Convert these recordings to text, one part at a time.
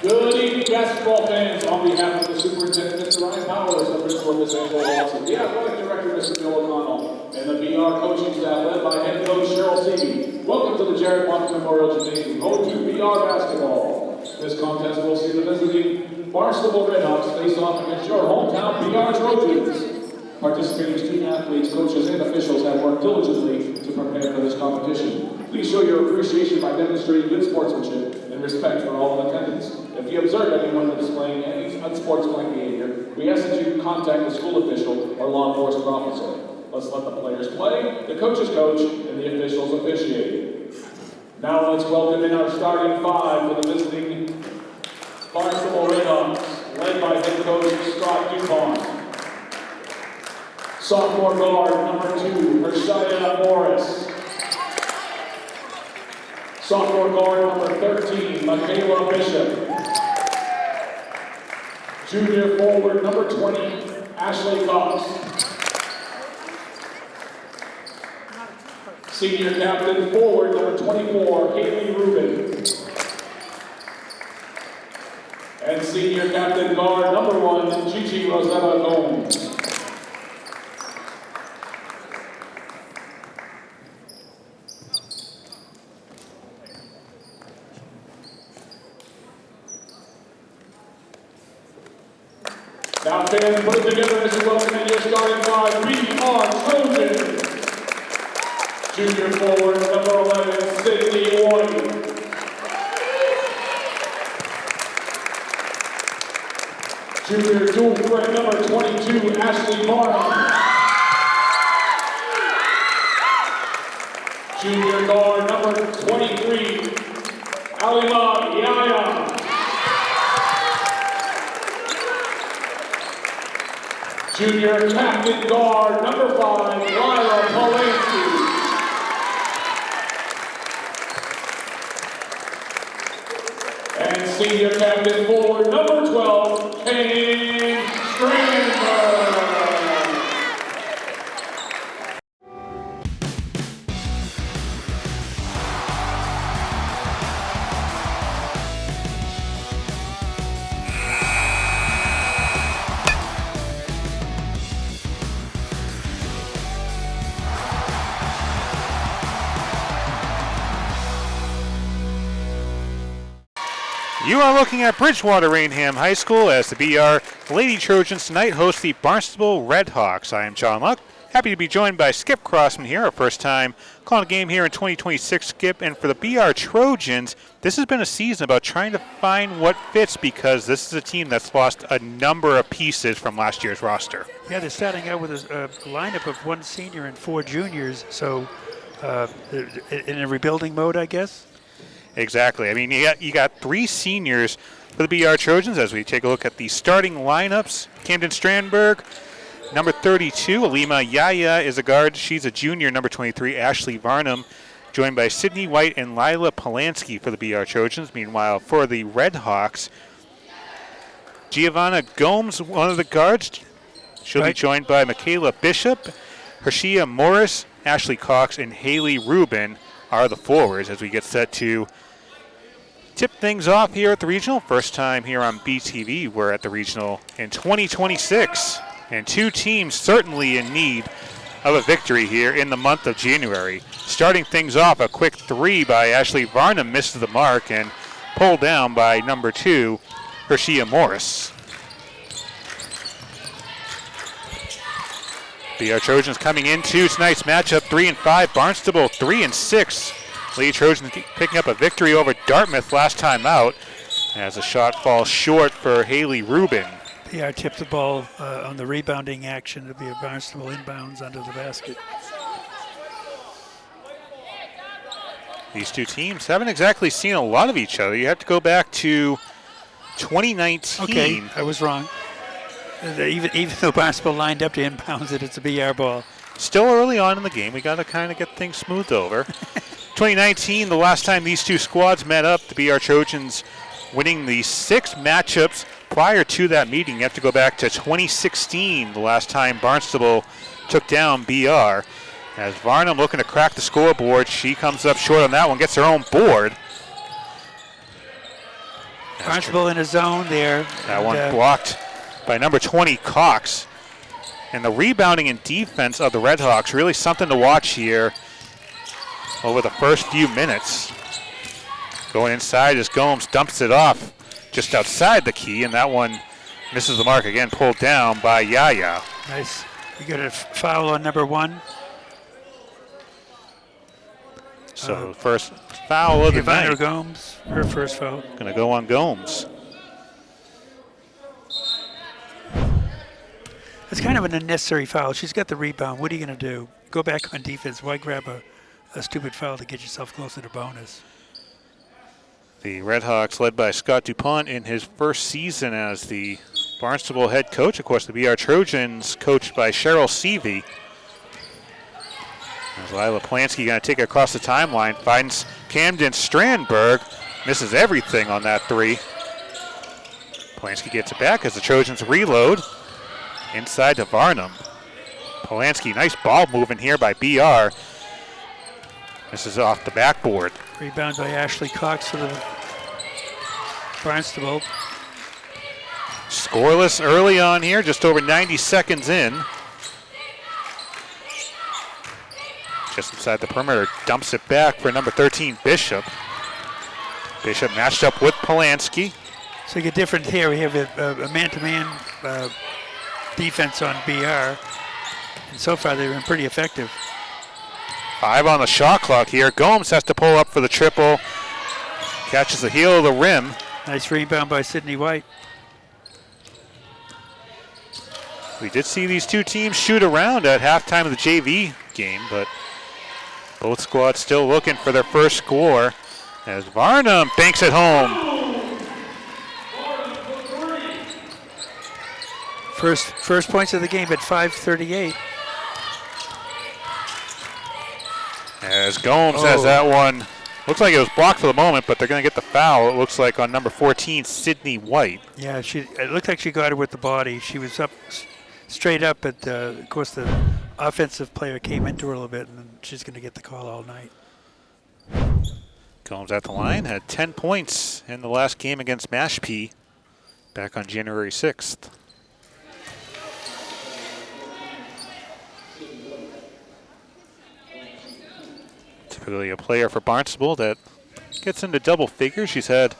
Good evening, basketball fans. On behalf of the superintendent, Mr. Ryan Powers, the principal, Ms. Angela Watson, the athletic director, Mr. Bill O'Connell, and the BR coaching staff led by head coach Cheryl Seavey. Welcome to the Jared Monk Memorial Gymnasium, home to BR basketball. This contest will see the visiting Barnstable Red Hawks face off against your hometown BR Trojans. Participating student athletes, coaches, and officials have worked diligently to prepare for this competition. Please show your appreciation by demonstrating good sportsmanship and respect for all in attendance. If you observe anyone displaying any unsportsmanlike behavior, we ask that you contact the school official or law enforcement officer. Let's let the players play, the coaches coach, and the officials officiate. Now let's welcome in our starting five for the visiting Barnstable Red Hawks, led by head coach Scott DuPont. Sophomore guard number 2, Hershia Morris. Sophomore guard number 13, Makayla Bishop. Junior forward number 20, Ashley Cox. Senior captain forward number 24, Haley Rubin. And senior captain guard number 1, Gigi Rosetta Gomes. Now fans, put it together as you welcome in your starting five. We are Trojans. Junior forward number 11, Sydney White. Junior dual threat number 22, Ashley Barnum. Junior guard number 23, Lila Yaya. Junior captain guard number 5, Lila Polansky. And senior captain forward number 12, Kane Strandberg. You are looking at Bridgewater-Raynham High School as the BR Lady Trojans tonight host the Barnstable Red Hawks. I am John Luck. Happy to be joined by Skip Crossman here, our first time calling a game here in 2026, Skip. And for the BR Trojans, this has been a season about trying to find what fits because this is a team that's lost a number of pieces from last year's roster. Yeah, they're starting out with a lineup of 1 senior and 4 juniors, so in a rebuilding mode, I guess. Exactly. I mean, you got 3 seniors for the BR Trojans as we take a look at the starting lineups. Camden Strandberg, number 32. Alima Yaya is a guard. She's a junior, number 23. Ashley Varnum, joined by Sydney White and Lila Polansky for the BR Trojans. Meanwhile, for the Red Hawks, Giovanna Gomes, one of the guards. She'll be joined by Makayla Bishop, Hershia Morris, Ashley Cox, and Haley Rubin are the forwards as we get set to tip things off here at the regional. First time here on BTV. We're at the regional in 2026, and 2 teams certainly in need of a victory here in the month of January. Starting things off, a quick 3 by Ashley Varnum missed the mark and pulled down by number 2, Hershia Morris. BR Trojans coming into tonight's matchup 3-5, Barnstable 3-6. Lady Trojans picking up a victory over Dartmouth last time out as a shot falls short for Haley Rubin. PR tipped the ball on the rebounding action. It'll be a Barnstable inbounds under the basket. These 2 teams haven't exactly seen a lot of each other. You have to go back to 2019. Okay, I was wrong. Even though Barnstable lined up to inbounds it, it's a BR ball. Still early on in the game. We got to kind of get things smoothed over. 2019, the last time these 2 squads met up, the BR Trojans winning the 6 matchups prior to that meeting. You have to go back to 2016, the last time Barnstable took down BR. As Varnum looking to crack the scoreboard, she comes up short on that one, gets her own board. Barnstable in a zone there. That one blocked by number 20, Cox. And the rebounding and defense of the Red Hawks, really something to watch here over the first few minutes. Going inside as Gomes dumps it off just outside the key, and that one misses the mark again, pulled down by Yaya. Nice. We got a foul on number 1. So first foul of the Ivana night. Gomes, her first foul. Going to go on Gomes. It's kind of an unnecessary foul. She's got the rebound. What are you going to do? Go back on defense. Why grab a stupid foul to get yourself closer to bonus? The Red Hawks led by Scott DuPont in his first season as the Barnstable head coach. Of course, the BR Trojans coached by Cheryl Seavey. As Lila Polansky going to take it across the timeline, finds Camden Strandberg, misses everything on that 3. Polansky gets it back as the Trojans reload. Inside to Varnum. Polansky, nice ball movement here by BR. This is off the backboard. Rebound by Ashley Cox for the Barnstable. Scoreless early on here, just over 90 seconds in. Just inside the perimeter, dumps it back for number 13, Bishop. Bishop matched up with Polansky. So you get different here. We have a man-to-man defense on BR. And so far they've been pretty effective. 5 on the shot clock here. Gomes has to pull up for the triple. Catches the heel of the rim. Nice rebound by Sydney White. We did see these two teams shoot around at halftime of the JV game, but both squads still looking for their first score as Varnum banks it home. First points of the game at 5:38. As Gomes has that one. Looks like it was blocked for the moment, but they're going to get the foul, it looks like, on number 14, Sydney White. Yeah, it looked like she got it with the body. She was up straight up, but of course the offensive player came into her a little bit, and she's going to get the call all night. Gomes at the line, had 10 points in the last game against Mashpee back on January 6th. Typically a player for Barnstable that gets into double figures. She's had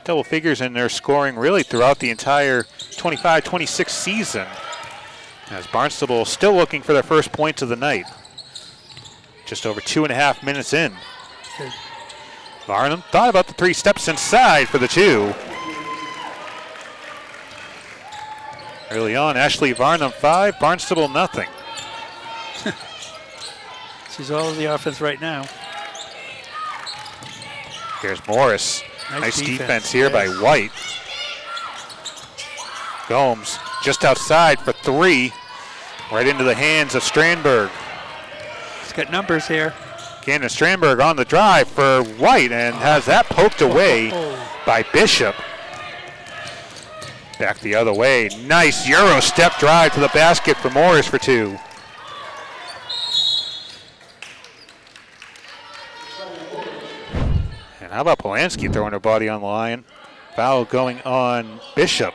double figures in their scoring really throughout the entire 25-26 season. As Barnstable still looking for their first points of the night. Just over 2.5 minutes in. Varnum thought about the 3, steps inside for the 2. Early on, Ashley Varnum 5, Barnstable nothing. She's all of the offense right now. Here's Morris. Nice defense here by White. Gomes just outside for 3. Right into the hands of Strandberg. He's got numbers here. Camden Strandberg on the drive for White and has that poked away by Bishop. Back the other way. Nice Euro step drive to the basket for Morris for 2. And how about Polansky throwing her body on the line? Foul going on Bishop.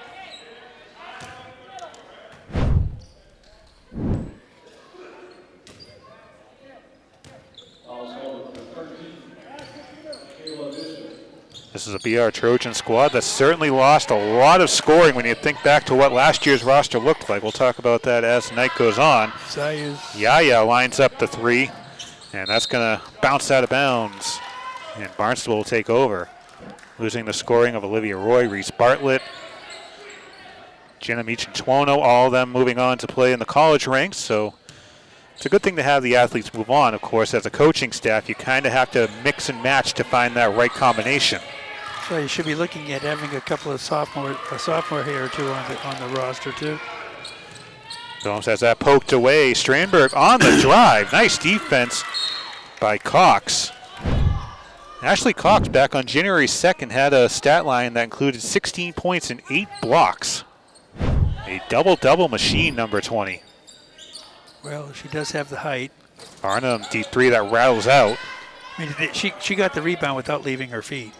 This is a BR Trojan squad that certainly lost a lot of scoring when you think back to what last year's roster looked like. We'll talk about that as the night goes on. Yaya lines up the 3, and that's going to bounce out of bounds. And Barnstable will take over, losing the scoring of Olivia Roy, Reese Bartlett, Jenna Meechin-Tuono, all of them moving on to play in the college ranks. So it's a good thing to have the athletes move on. Of course, as a coaching staff, you kind of have to mix and match to find that right combination. So you should be looking at having a couple of a sophomore here or 2 on the roster too. Gomes has that poked away. Strandberg on the drive. Nice defense by Cox. Ashley Cox back on January 2nd had a stat line that included 16 points and 8 blocks. A double-double machine, number 20. Well, she does have the height. Varnum, deep 3 that rattles out. I mean, she got the rebound without leaving her feet.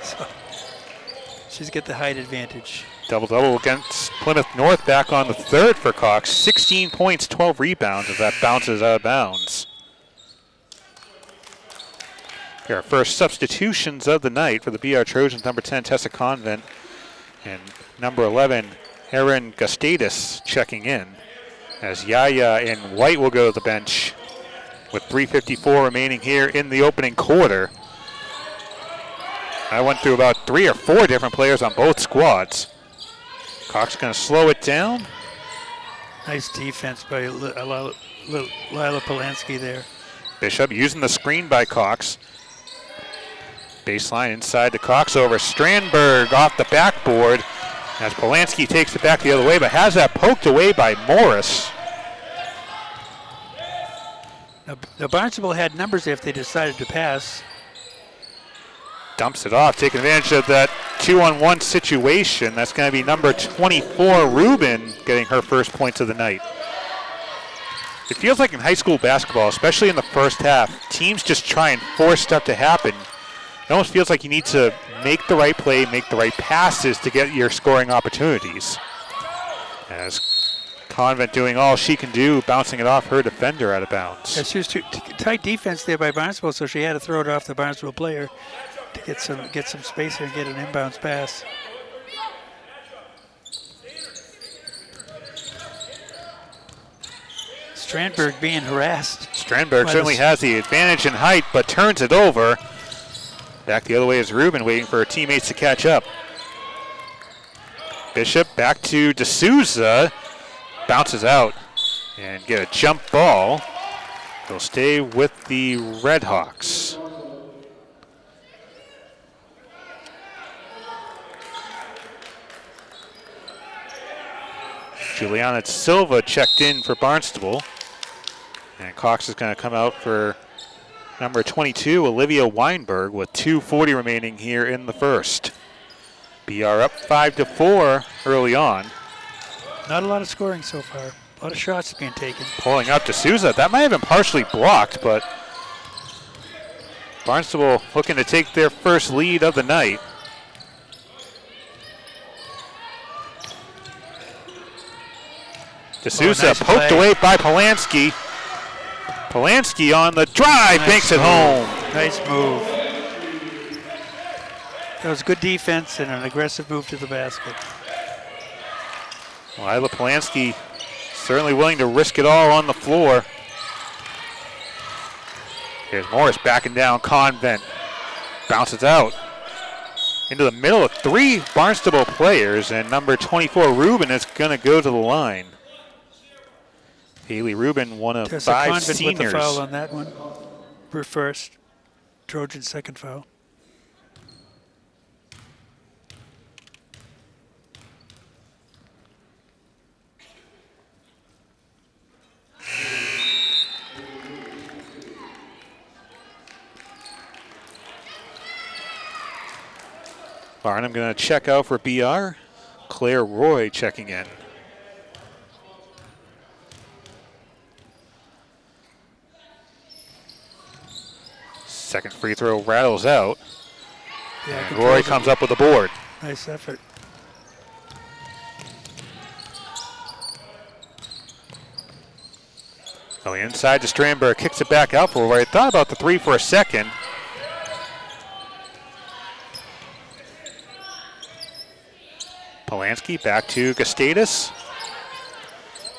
So. She's got the height advantage. Double-double against Plymouth North, back on the third for Cox. 16 points, 12 rebounds as that bounces out of bounds. Here are first substitutions of the night for the BR Trojans. Number 10, Tessa Convent, and number 11, Erin Gustatus checking in, as Yaya and White will go to the bench with 3:54 remaining here in the opening quarter. I went through about 3 or 4 different players on both squads. Cox going to slow it down. Nice defense by Lila Polansky there. Bishop using the screen by Cox. Baseline inside to Cox over Strandberg off the backboard as Polansky takes it back the other way, but has that poked away by Morris. Now Barnstable had numbers if they decided to pass. Dumps it off, taking advantage of that 2-on-1 situation. That's going to be number 24, Rubin, getting her first points of the night. It feels like in high school basketball, especially in the first half, teams just try and force stuff to happen. It almost feels like you need to make the right play, make the right passes to get your scoring opportunities. As Convent doing all she can do, bouncing it off her defender out of bounds. Yeah, she was tight defense there by Barnstable, so she had to throw it off the Barnstable player to get some space here and get an inbounds pass. Strandberg being harassed. Strandberg certainly has the advantage in height, but turns it over. Back the other way is Rubin, waiting for her teammates to catch up. Bishop back to D'Souza. Bounces out and get a jump ball. They'll stay with the Red Hawks. Juliana Silva checked in for Barnstable. And Cox is going to come out for number 22, Olivia Weinberg, with 2:40 remaining here in the first. BR up 5-4 early on. Not a lot of scoring so far. A lot of shots being taken. Pulling up to Souza. That might have been partially blocked, but Barnstable looking to take their first lead of the night. D'Souza nice poked play. away by Polansky. Polansky on the drive, Nice banks it move. home. Nice move. That was good defense and an aggressive move to the basket. Lila Polansky certainly willing to risk it all on the floor. Here's Morris backing down Convent. Bounces out into the middle of 3 Barnstable players, and number 24, Rubin, is going to go to the line. Haley Rubin, one of Tessa 5 Convent seniors. with the foul on that one. Her first. Trojan second foul. Barnum going to check out for BR. Claire Roy checking in. Second free throw rattles out. Yeah, And controls Roy it. comes up with the board. Nice effort. Going inside to Strandberg, kicks it back out for Roy. Thought about the 3 for a second. Polansky back to Gustatus.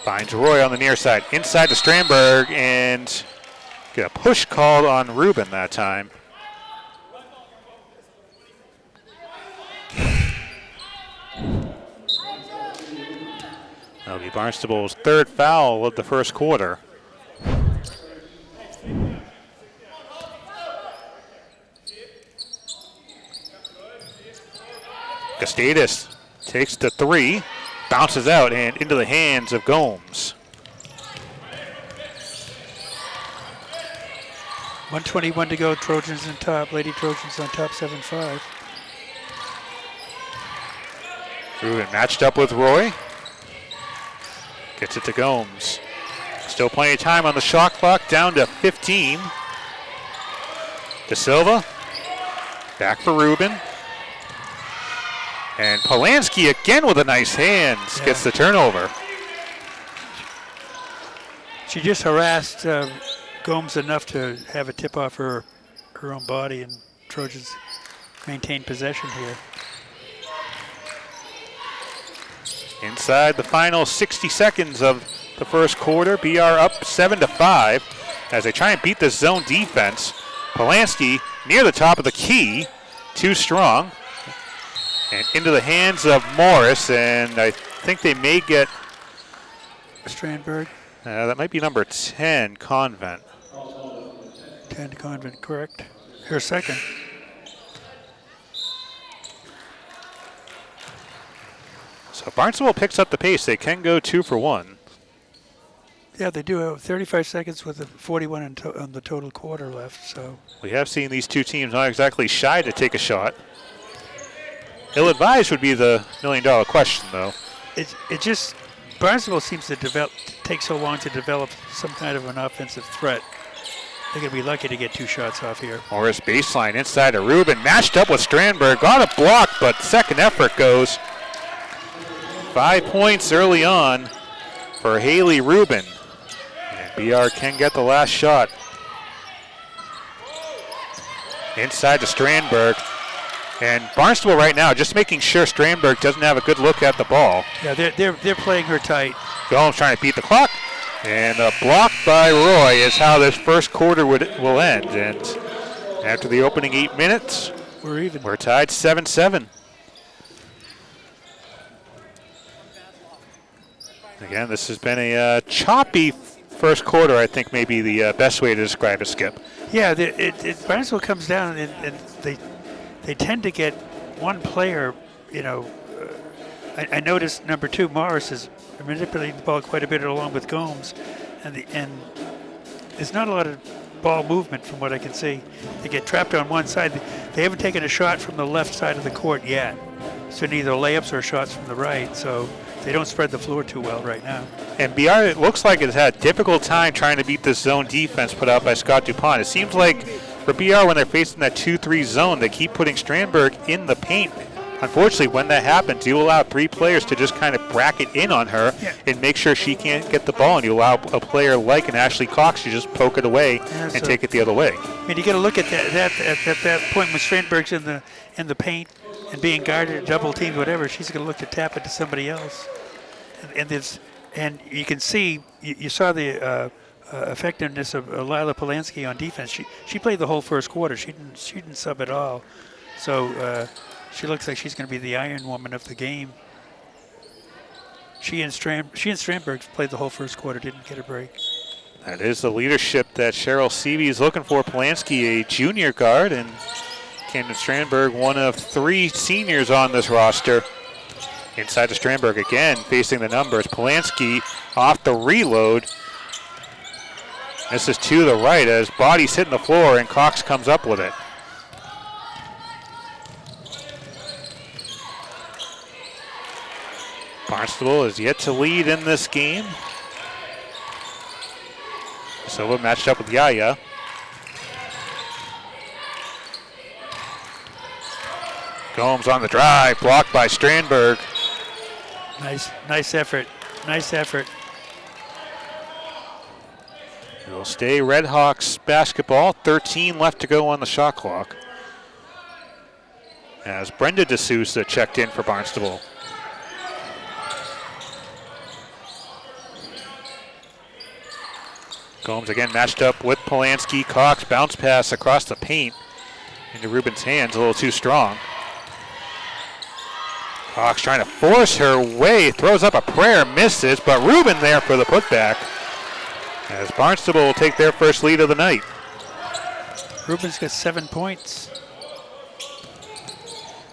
Finds Roy on the near side. Inside to Strandberg, and get a push called on Rubin that time. That'll be Barnstable's 3rd foul of the first quarter. Gustatus takes the 3, bounces out and into the hands of Gomes. 1:21 to go. Trojans on top. Lady Trojans on top 7-5. Rubin matched up with Roy. Gets it to Gomes. Still plenty of time on the shot clock, down to 15. De Silva. Back for Rubin. And Polansky again with a nice hands gets the turnover. She just harassed Gomes enough to have a tip off her own body, and Trojans maintain possession here. Inside the final 60 seconds of the first quarter, BR up 7-5 as they try and beat this zone defense. Polansky near the top of the key, too strong. And into the hands of Morris, and I think they may get Strandberg. that might be number 10, Convent. 10 Convent, correct. Her second. So Barnstable picks up the pace. They can go 2 for 1. Yeah, they do have 35 seconds with a 41 on the total quarter left. So We have seen these two teams not exactly shy to take a shot. Ill-advised would be the million-dollar question, though. it just Barnstable seems to take so long to develop some kind of an offensive threat. They're going to be lucky to get 2 shots off here. Morris baseline inside to Rubin, matched up with Strandberg, got a block, but second effort goes. 5 points early on for Haley Rubin. And BR can get the last shot. Inside to Strandberg. And Barnstable right now just making sure Strandberg doesn't have a good look at the ball. Yeah, they're playing her tight. Gomes trying to beat the clock. And a block by Roy is how this first quarter will end. And after the opening 8 minutes, We're even. we're tied 7-7. Again, this has been a choppy first quarter, I think may be the best way to describe it, Skip. Yeah, Barnstable comes down and they tend to get one player, I noticed number 2, Morris, is manipulating the ball quite a bit along with Gomes, and there's not a lot of ball movement from what I can see. They get trapped on one side. They haven't taken a shot from the left side of the court yet, so neither layups or shots from the right, so they don't spread the floor too well right now. And BR, it looks like it's had a difficult time trying to beat this zone defense put out by Scott DuPont. It seems like for BR, when they're facing that 2-3 zone, they keep putting Strandberg in the paint. Unfortunately, when that happens, you allow 3 players to just kind of bracket in on her and make sure she can't get the ball, and you allow a player like an Ashley Cox to just poke it away and take it the other way. I mean, you got to look at that point when Strandberg's in the paint and being guarded, double teamed, whatever. She's going to look to tap it to somebody else, and you can see you saw the effectiveness of Lila Polansky on defense. She played the whole first quarter. She didn't sub at all, so. She looks like she's going to be the iron woman of the game. She and Strandberg played the whole first quarter, didn't get a break. That is the leadership that Cheryl Seavey is looking for. Polansky, a junior guard, and Camden Strandberg, one of 3 seniors on this roster. Inside to Strandberg again, facing the numbers. Polansky off the reload. This is to the right as body's hitting the floor, and Cox comes up with it. Barnstable is yet to lead in this game. Silva matched up with Yaya. Gomes on the drive, blocked by Strandberg. Nice effort. Nice effort. It'll stay Red Hawks basketball. 13 left to go on the shot clock. As Brenda D'Souza checked in for Barnstable. Gomes again matched up with Polansky. Cox bounce pass across the paint into Rubin's hands, a little too strong. Cox trying to force her way, throws up a prayer, misses, but Rubin there for the putback. As Barnstable will take their first lead of the night. Rubin's got 7 points.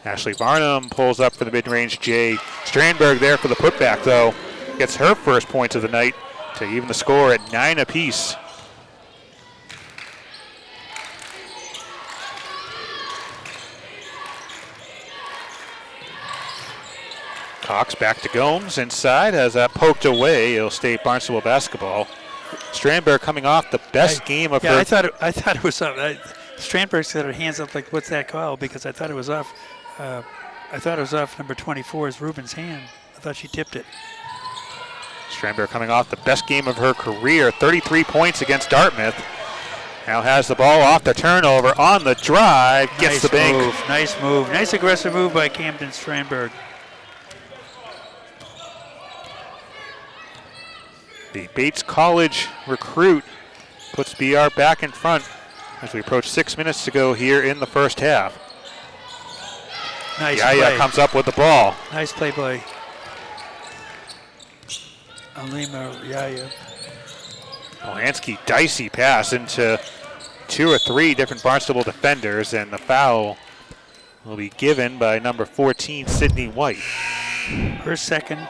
Ashley Varnum pulls up for the mid-range J. Strandberg there for the putback, though. Gets her first points of the night to even the score at 9 apiece. Cox back to Gomes inside as that poked away. It'll stay Barnstable basketball. Strandberg coming off the best game of her. I thought it was off. Strandberg's got her hands up like, what's that call? Because I thought it was off. I thought it was off number 24's Ruben's hand. I thought she tipped it. Strandberg coming off the best game of her career, 33 points against Dartmouth. Now has the ball off the turnover on the drive, gets the bank. Nice move. Nice aggressive move by Camden Strandberg. The Bates College recruit puts BR back in front as we approach 6 minutes to go here in the first half. Nice Yaya play. comes up with the ball. Nice play by Alima Yaya. Polansky, dicey pass into 2 or 3 different Barnstable defenders, and the foul will be given by number 14, Sydney White. Her second.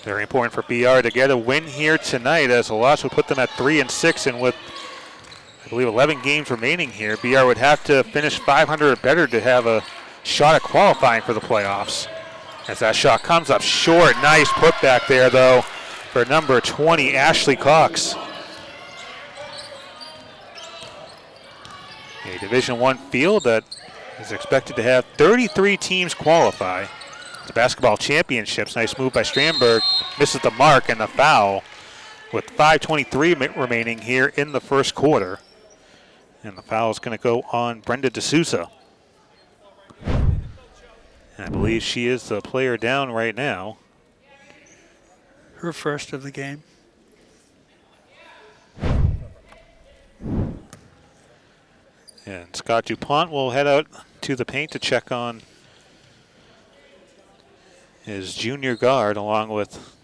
Very important for BR to get a win here tonight, as a loss would put them at 3-6, and with, I believe, 11 games remaining here, BR would have to finish 500 or better to have a shot at qualifying for the playoffs. As that shot comes up short, nice putback there, though, for number 20, Ashley Cox. A Division I field that is expected to have 33 teams qualify. The basketball championships. Nice move by Strandberg. Misses the mark and the foul with 5:23 remaining here in the first quarter. And the foul is going to go on Brenda D'Souza. And I believe she is the player down right now. Her first of the game. And Scott DuPont will head out to the paint to check on his junior guard along with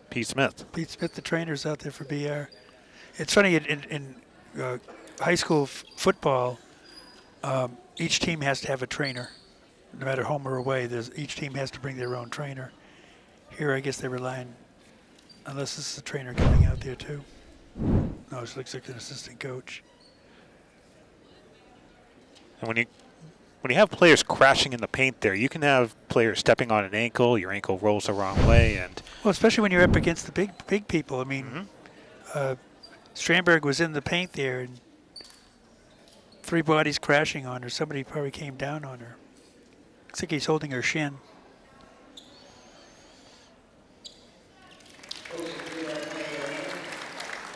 Pete Smith. Pete Smith, the trainer's out there for BR. It's funny, in high school football, each team has to have a trainer. No matter home or away, each team has to bring their own trainer. Here, I guess they rely on, unless this is a trainer coming out there too. No, it looks like an assistant coach. And when you have players crashing in the paint there, you can have players stepping on an ankle, your ankle rolls the wrong way, and Well, especially when you're up against the big people. I mean, Strandberg was in the paint there, and 3 bodies crashing on her. Somebody probably came down on her. Looks like he's holding her shin.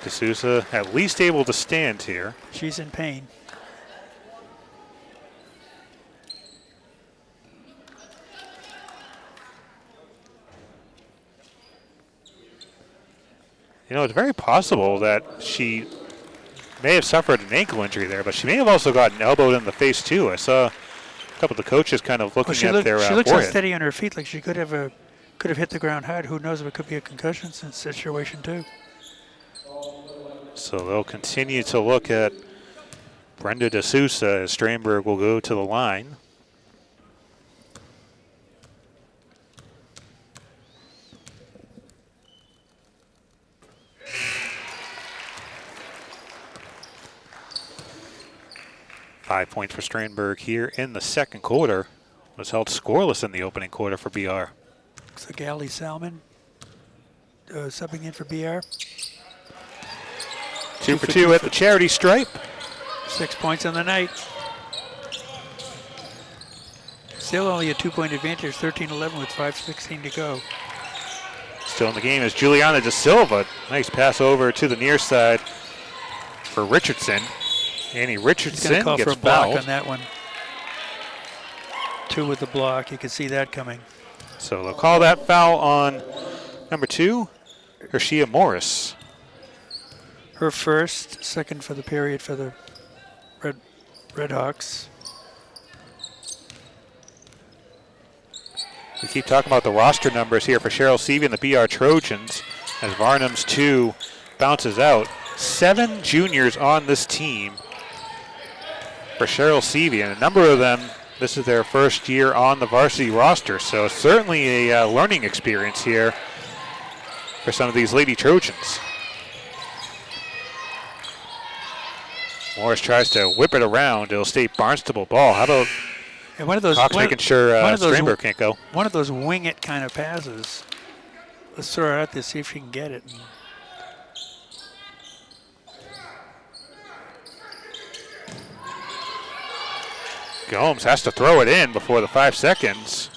D'Souza at least able to stand here. She's in pain. You know, it's very possible that she may have suffered an ankle injury there, but she may have also gotten elbowed in the face too. I saw a couple of the coaches kind of looking at their She looks forehead. unsteady on her feet, like she could have hit the ground hard. Who knows if it could be a concussion situation too. So they'll continue to look at Brenda D'Souza as Strandberg will go to the line. Five points for Strandberg here in the second quarter. Was held scoreless in the opening quarter for BR. Looks like Allie Salmon subbing in for BR. 2 for 2 at the charity stripe. 6 points on the night. Still only a 2-point advantage, 13-11 with 5:16 to go. Still in the game is Juliana De Silva. Nice pass over to the near side for Richardson. Annie Richardson He's going to call gets for a block fouled. on that one. 2 with the block. You can see that coming. So they'll call that foul on number 2, Hershia Morris. Her first, second for the period for the Red Hawks. We keep talking about the roster numbers here for Cheryl Seavey and the BR Trojans as Varnum's 2 bounces out. 7 juniors on this team for Cheryl Seavey, and a number of them, this is their first year on the varsity roster, so certainly a learning experience here for some of these Lady Trojans. Morris tries to whip it around. It'll stay Barnstable ball. How about And one of those. Cox making sure one of those Strandberg can't go. One of those wing it kind of passes. Let's throw her out there, see if she can get it. Gomes has to throw it in before the 5 seconds.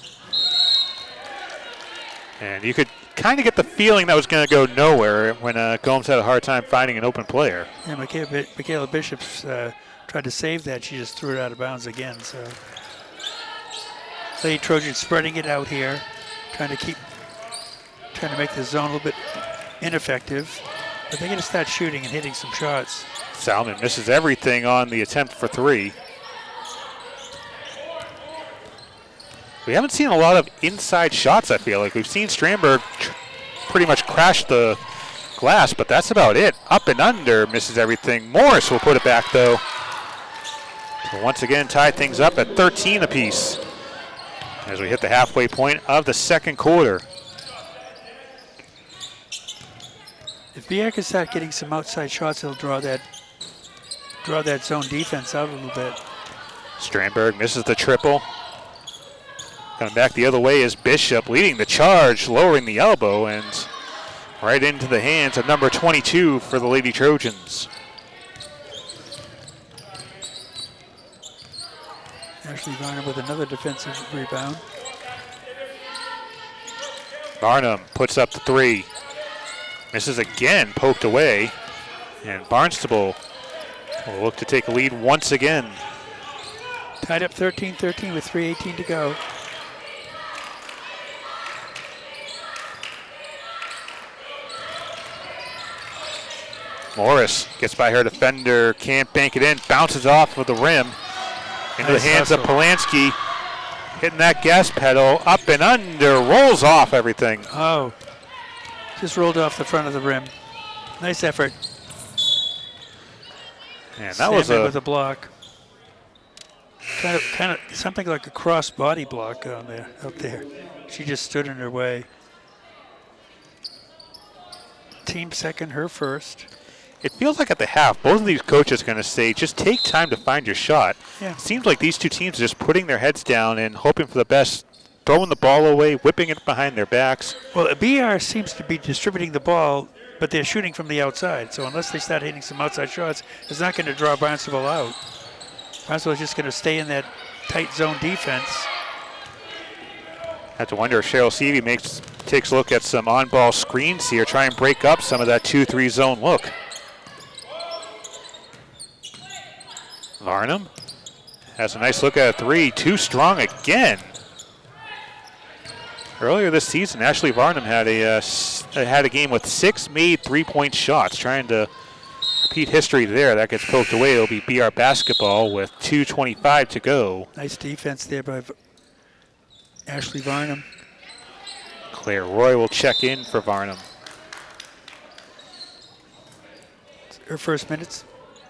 And you could kind of get the feeling that was going to go nowhere when Gomes had a hard time finding an open player. Yeah, Makayla Bishop's tried to save that. She just threw it out of bounds again. So, Lady Trojans spreading it out here, trying to make the zone a little bit ineffective. But they're going to start shooting and hitting some shots. Salmon misses everything on the attempt for 3. We haven't seen a lot of inside shots, I feel like. We've seen Strandberg pretty much crash the glass, but that's about it. Up and under, misses everything. Morris will put it back, though. So once again, tie things up at 13 apiece as we hit the halfway point of the second quarter. If BR can start getting some outside shots, they'll draw that zone defense out a little bit. Strandberg misses the triple. Coming back the other way is Bishop, leading the charge, lowering the elbow, and right into the hands of number 22 for the Lady Trojans. Ashley Varnum with another defensive rebound. Varnum puts up the 3. Misses again, poked away. And Barnstable will look to take a lead once again. Tied up 13-13 with 3:18 to go. Morris gets by her defender, can't bank it in, bounces off of the rim. Into the hands of Polansky. Hitting that gas pedal, up and under, rolls off everything. Oh, just rolled off the front of the rim. Nice effort. And that was with a block. Kind of something like a cross body block on there, up there. She just stood in her way. Team second, her first. It feels like at the half, both of these coaches are going to say, just take time to find your shot. Yeah. It seems like these two teams are just putting their heads down and hoping for the best, throwing the ball away, whipping it behind their backs. Well, BR seems to be distributing the ball, but they're shooting from the outside. So unless they start hitting some outside shots, it's not going to draw Barnstable out. Barnstable is just going to stay in that tight zone defense. Have to wonder if Cheryl Seavey takes a look at some on-ball screens here, try and break up some of that 2-3 zone look. Varnum has a nice look at a 3, too strong again. Earlier this season, Ashley Varnum had a game with 6 made 3-point shots, trying to repeat history there. That gets poked away. It'll be BR basketball with 2:25 to go. Nice defense there by Ashley Varnum. Claire Roy will check in for Varnum. Her first minutes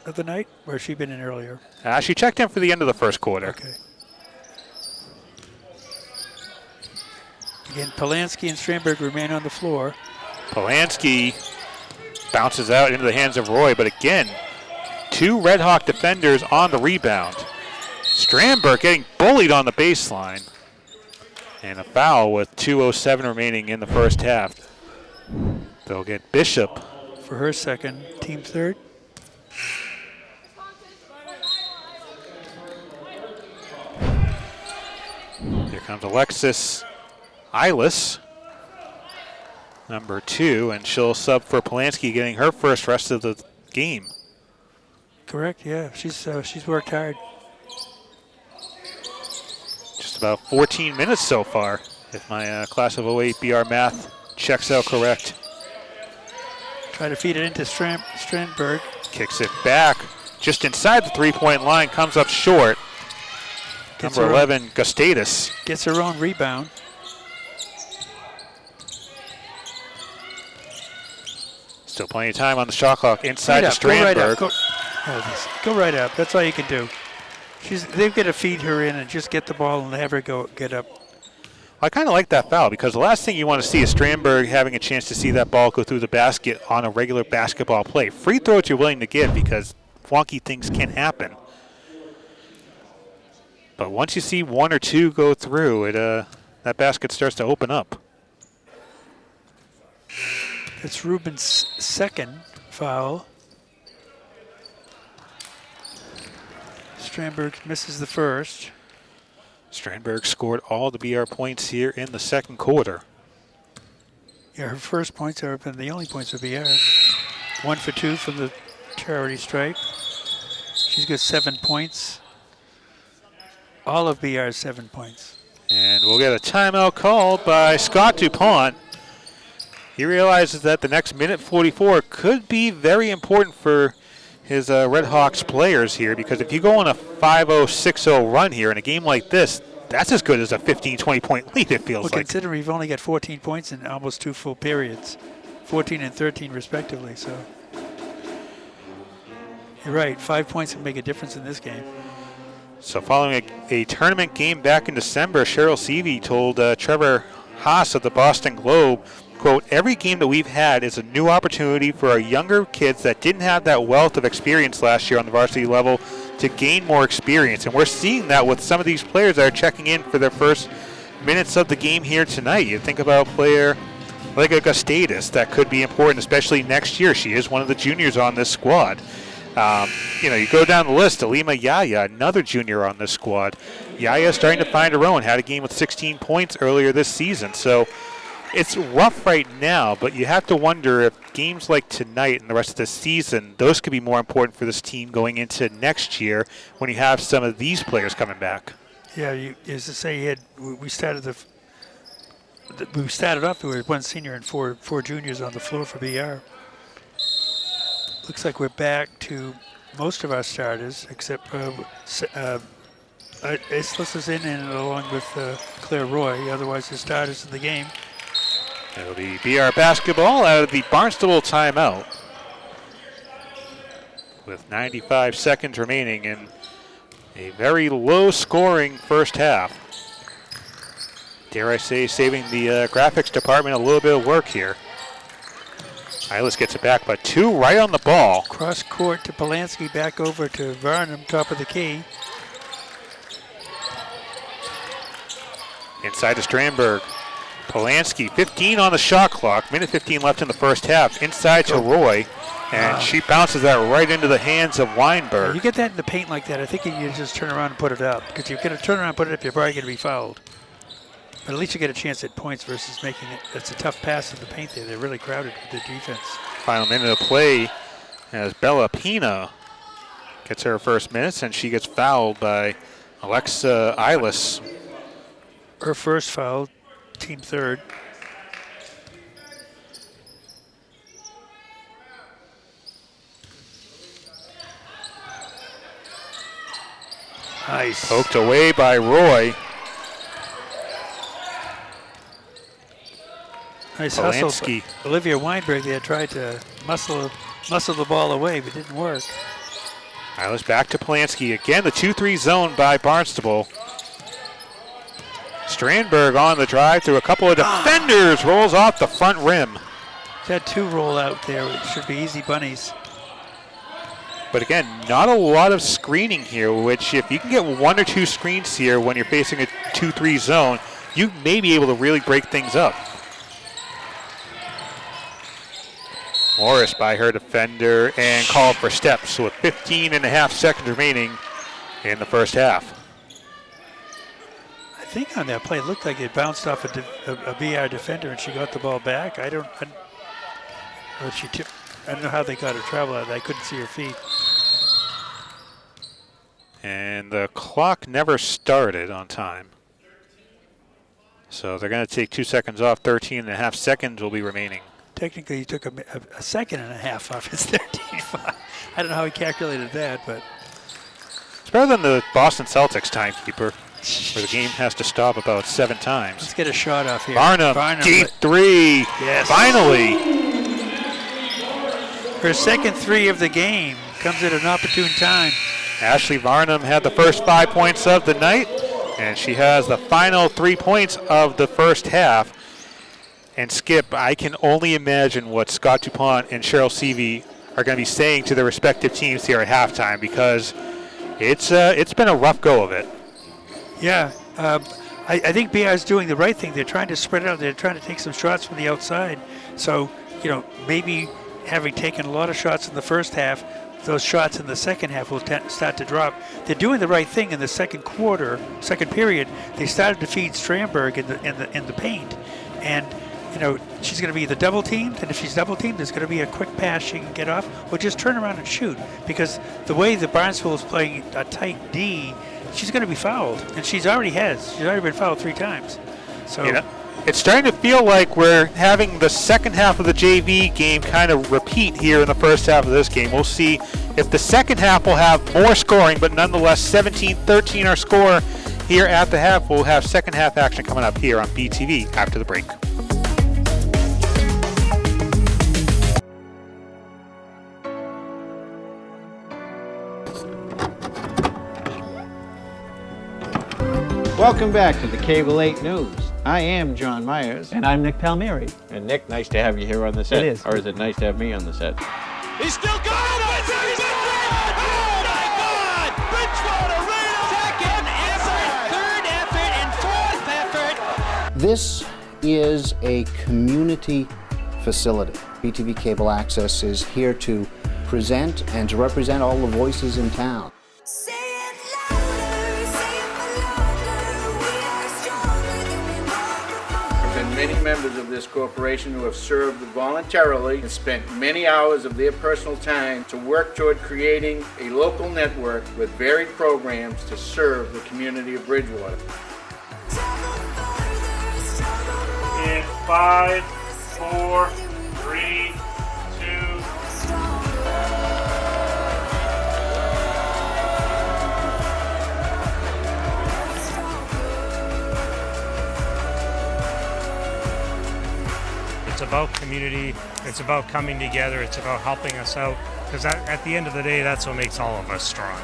of the night, or has she been in earlier? She checked in for the end of the first quarter. Okay. Again, Polansky and Strandberg remain on the floor. Polansky bounces out into the hands of Roy, but again, 2 Red Hawk defenders on the rebound. Strandberg getting bullied on the baseline. And a foul with 2:07 remaining in the first half. They'll get Bishop. For her second, team third. Here comes Alexis Eilis, number 2, and she'll sub for Polansky, getting her first rest of the game. Correct, yeah. She's worked hard. Just about 14 minutes so far, if my class of 08 BR math checks out correct. Try to feed it into Strandberg. Kicks it back, just inside the 3-point line, comes up short. Number 11, Gustatus. Gets her own rebound. Still plenty of time on the shot clock inside to Strandberg. Go right up. That's all you can do. They've got to feed her in and just get the ball and have her get up. I kind of like that foul because the last thing you want to see is Strandberg having a chance to see that ball go through the basket on a regular basketball play. Free throws you're willing to give because wonky things can happen. But once you see one or two go through, that basket starts to open up. It's Ruben's second foul. Strandberg misses the first. Strandberg scored all the BR points here in the second quarter. Yeah, her first points have been the only points for BR. 1 for 2 from the charity stripe. She's got 7 points. All of BR's 7 points. And we'll get a timeout called by Scott DuPont. He realizes that the next minute 44 could be very important for his Red Hawks players here, because if you go on a 5-0, 6-0 run here in a game like this, that's as good as a 15, 20-point lead, it feels like. Considering we've only got 14 points in almost 2 full periods, 14 and 13 respectively, so. You're right, 5 points can make a difference in this game. So following a tournament game back in December, Cheryl Seavey told Trevor Haas of the Boston Globe, quote, "Every game that we've had is a new opportunity for our younger kids that didn't have that wealth of experience last year on the varsity level to gain more experience." And we're seeing that with some of these players that are checking in for their first minutes of the game here tonight. You think about a player like Augustatus, that could be important, especially next year. She is one of the juniors on this squad. You go down the list, Alima Yaya, another junior on this squad. Yaya starting to find her own, had a game with 16 points earlier this season. So it's rough right now, but you have to wonder if games like tonight and the rest of the season, those could be more important for this team going into next year when you have some of these players coming back. Yeah, as I say, we started off with 1 senior and four juniors on the floor for BR. Looks like we're back to most of our starters, except Aceless is in and along with Claire Roy. Otherwise, the starters in the game. It'll be BR basketball out of the Barnstable timeout with 95 seconds remaining in a very low-scoring first half. Dare I say, saving the graphics department a little bit of work here. Silas gets it back, but 2 right on the ball. Cross court to Polansky, back over to Varnum, top of the key. Inside to Strandberg. Polansky, 15 on the shot clock. Minute 15 left in the first half. Inside to Roy, and she bounces that right into the hands of Weinberg. You get that in the paint like that, I think you just turn around and put it up. Because you're going to turn around and put it up, you're probably going to be fouled. But at least you get a chance at points versus making it. It's a tough pass in the paint there. They're really crowded with the defense. Final minute of play as Bella Pina gets her first minutes, and she gets fouled by Alexa Eilis. Her first foul, team third. Nice. Poked away by Roy. Nice Polansky. hustle. Olivia Weinberg there tried to muscle the ball away, but didn't work. Eilis back to Polansky. Again, the 2-3 zone by Barnstable. Strandberg on the drive through a couple of defenders. Rolls off the front rim. Had 2 roll out there. It should be easy bunnies. But again, not a lot of screening here, which if you can get 1 or 2 screens here when you're facing a 2-3 zone, you may be able to really break things up. Morris by her defender and called for steps with 15 and a half seconds remaining in the first half. I think on that play, it looked like it bounced off a BR defender and she got the ball back. I don't know how they got her travel out. I couldn't see her feet. And the clock never started on time. So they're going to take 2 seconds off. 13 and a half seconds will be remaining. Technically, he took a second and a half off his 13-5. I don't know how he calculated that, but. It's better than the Boston Celtics timekeeper, where the game has to stop about 7 times. Let's get a shot off here. Varnum, deep 3. Yes. Finally. Her second 3 of the game comes at an opportune time. Ashley Varnum had the first 5 points of the night, and she has the final 3 points of the first half. And Skip, I can only imagine what Scott DuPont and Cheryl Seavey are going to be saying to their respective teams here at halftime, because it's been a rough go of it. Yeah, I think BR is doing the right thing. They're trying to spread out. They're trying to take some shots from the outside. So, maybe having taken a lot of shots in the first half, those shots in the second half will start to drop. They're doing the right thing in the second period. They started to feed Strandberg in the paint, and she's going to be the double teamed, and if she's double teamed, there's going to be a quick pass she can get off, or just turn around and shoot. Because the way the Barnstable is playing a tight D, she's going to be fouled, and she's already been fouled 3 times. So. It's starting to feel like we're having the second half of the JV game kind of repeat here in the first half of this game. We'll see if the second half will have more scoring, but nonetheless 17-13 our score here at the half. We'll have second half action coming up here on BTV after the break. Welcome back to the Cable 8 News. I am John Myers. And I'm Nick Palmieri. And Nick, nice to have you here on the set. It is. Or is it nice to have me on the set? He's still got it! Oh my God! Bridgewater-Raynham! Second effort, third effort, and fourth effort. This is a community facility. BTV Cable Access is here to present and to represent all the voices in town. Say it louder, say it louder, we are stronger than we were before. There have been many members of this corporation who have served voluntarily and spent many hours of their personal time to work toward creating a local network with varied programs to serve the community of Bridgewater. Struggle further, struggle more. In 5, 4, 3, 2. It's about community, it's about coming together, it's about helping us out, because at the end of the day, that's what makes all of us strong.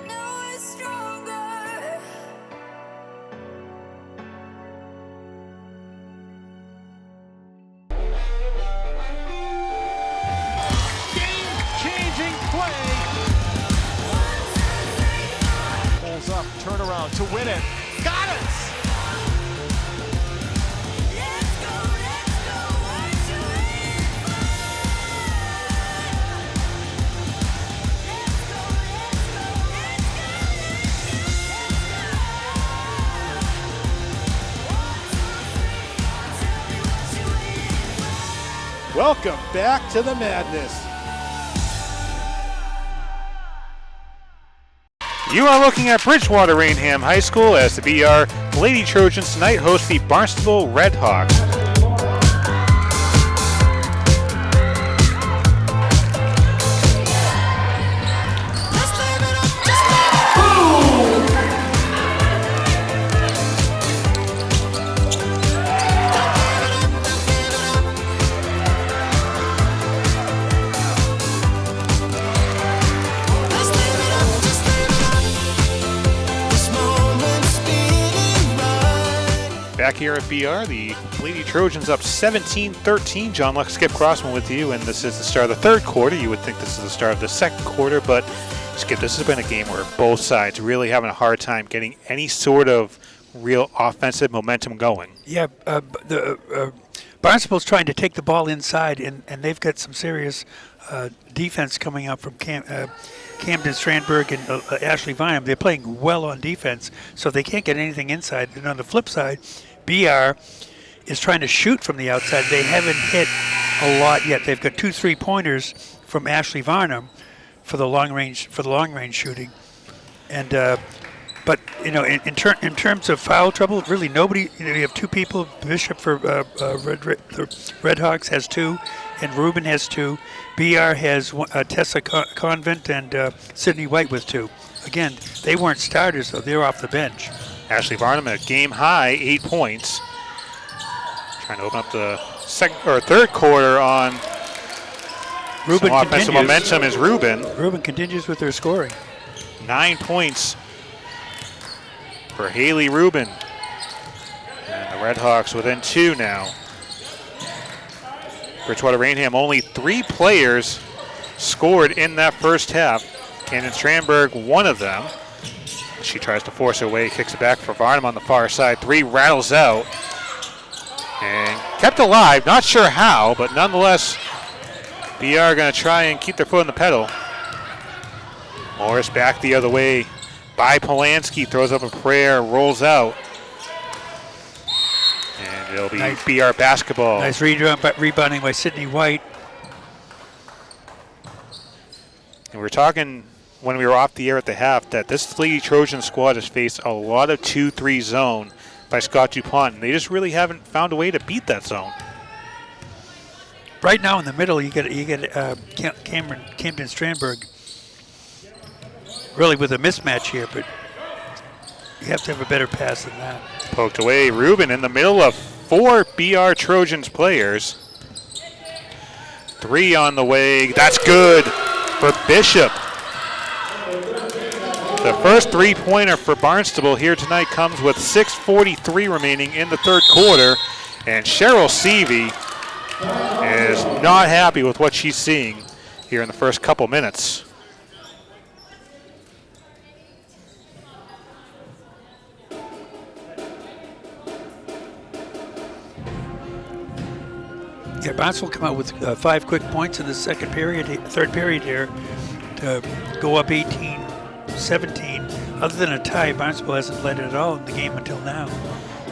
Now we're stronger. Game-changing play. Pulls up, turnaround to win it. Got it! Let's go, what you waiting for? Let's go, tell me what you waiting for. Welcome back to the madness. You are looking at Bridgewater-Raynham High School as the BR Lady Trojans tonight host the Barnstable Red Hawks. Let's live it up, just live it up. Let's live it up, just live it up. This moment's speeding by. Back here at BR, the Lady Trojans up 17-13. John Luck, Skip Crossman with you, and this is the start of the third quarter. You would think this is the start of the second quarter, but Skip, this has been a game where both sides really having a hard time getting any sort of real offensive momentum going. Yeah, the Barnstable's trying to take the ball inside, and they've got some serious defense coming up from Camden Strandberg and Ashley Varnum. They're playing well on defense, so they can't get anything inside. And on the flip side, BR is trying to shoot from the outside. They haven't hit a lot yet. They've got 2 3-pointers from Ashley Varnum for the long range shooting, and but in terms of foul trouble, really nobody. You have 2 people. Bishop for the Red Hawks has 2, and Rubin has 2. BR has Tessa Convent and Sydney White with 2. Again, they weren't starters, though. They're off the bench. Ashley Varnum at game high, 8 points. Trying to open up the third quarter on Rubin some offensive continues. momentum is Rubin. Rubin continues with their scoring. 9 points for Haley Rubin. The Red Hawks within 2 now. Bridgewater-Raynham, only 3 players scored in that first half. Camden Strandberg, one of them. She tries to force her way, kicks it back for Varnum on the far side. 3 rattles out and kept alive. Not sure how, but nonetheless, BR going to try and keep their foot on the pedal. Morris back the other way by Polansky, throws up a prayer, rolls out. And it'll be Nice. BR basketball. Nice rebounding by Sydney White. And we were talking when we were off the air at the half that this Lady Trojan squad has faced a lot of 2-3 zone by Scott DuPont, and they just really haven't found a way to beat that zone. Right now in the middle, you get Camden Strandberg really with a mismatch here, but you have to have a better pass than that. Poked away, Rubin in the middle of 4 BR Trojans players. 3 on the way, that's good for Bishop. The first 3-pointer for Barnstable here tonight comes with 6:43 remaining in the third quarter, and Cheryl Seavey is not happy with what she's seeing here in the first couple minutes. Yeah, Barnstable come out with 5 quick points in the third period here to go up 18-17. Other than a tie, Barnstable hasn't led it at all in the game until now.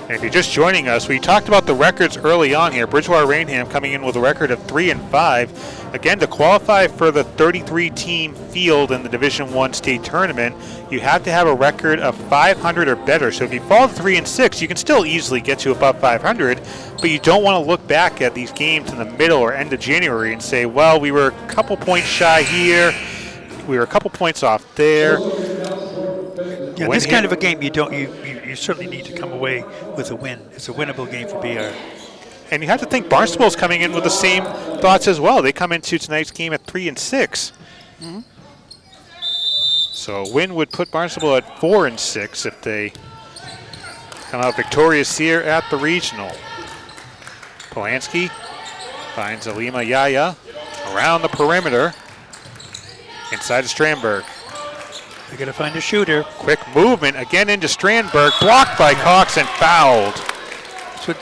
And if you're just joining us, we talked about the records early on here. Bridgewater-Raynham coming in with a record of 3-5. Again, to qualify for the 33-team field in the Division I state tournament, you have to have a record of 500 or better. So if you fall to 3-6, you can still easily get to above 500, but you don't want to look back at these games in the middle or end of January and say, well, we were a couple points shy here, we were a couple points off there. Yeah, this kind of a game, you certainly need to come away with a win. It's a winnable game for BR. And you have to think Barnstable's coming in with the same thoughts as well. They come into tonight's game at 3-6. Mm-hmm. So a win would put Barnstable at 4-6 if they come out victorious here at the regional. Polansky finds Alima Yaya around the perimeter inside of Strandberg. They're going to find a shooter. Quick movement again into Strandberg, blocked by Cox and fouled. That's what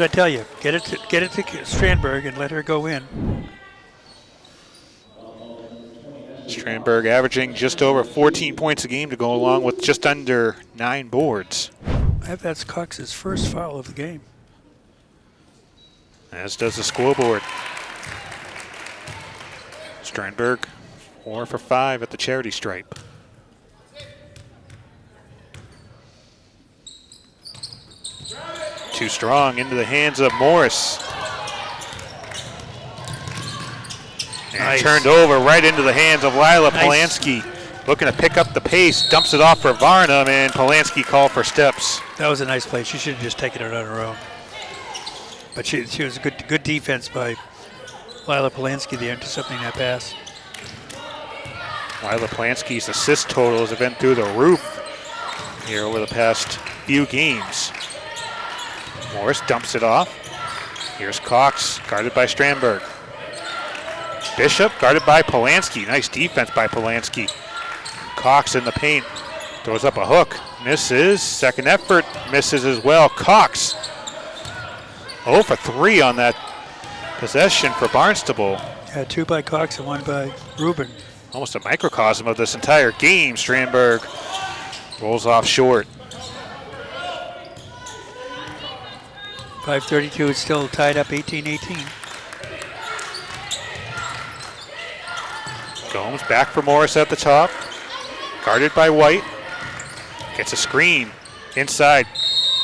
I tell you. Get it to Strandberg and let her go in. Strandberg averaging just over 14 points a game to go along with just under 9 boards. I have that's Cox's first foul of the game. As does the scoreboard. Strandberg 4 for 5 at the charity stripe. Too strong into the hands of Morris. And Nice. turned over right into the hands of Lila Nice. Polansky. Looking to pick up the pace, dumps it off for Varnum, and Polansky called for steps. That was a nice play. She should have just taken it on her own. But she was a good defense by Lila Polansky there, intercepting that pass. Lila Polansky's assist totals have been through the roof here over the past few games. Morris dumps it off. Here's Cox, guarded by Strandberg. Bishop, guarded by Polansky. Nice defense by Polansky. Cox in the paint, throws up a hook, misses. Second effort, misses as well. Cox 0 for 3 on that possession for Barnstable. Yeah, 2 by Cox and 1 by Rubin. Almost a microcosm of this entire game. Strandberg rolls off short. 5:32, it's still tied up 18-18. Gomes back for Morris at the top. Guarded by White. Gets a screen inside.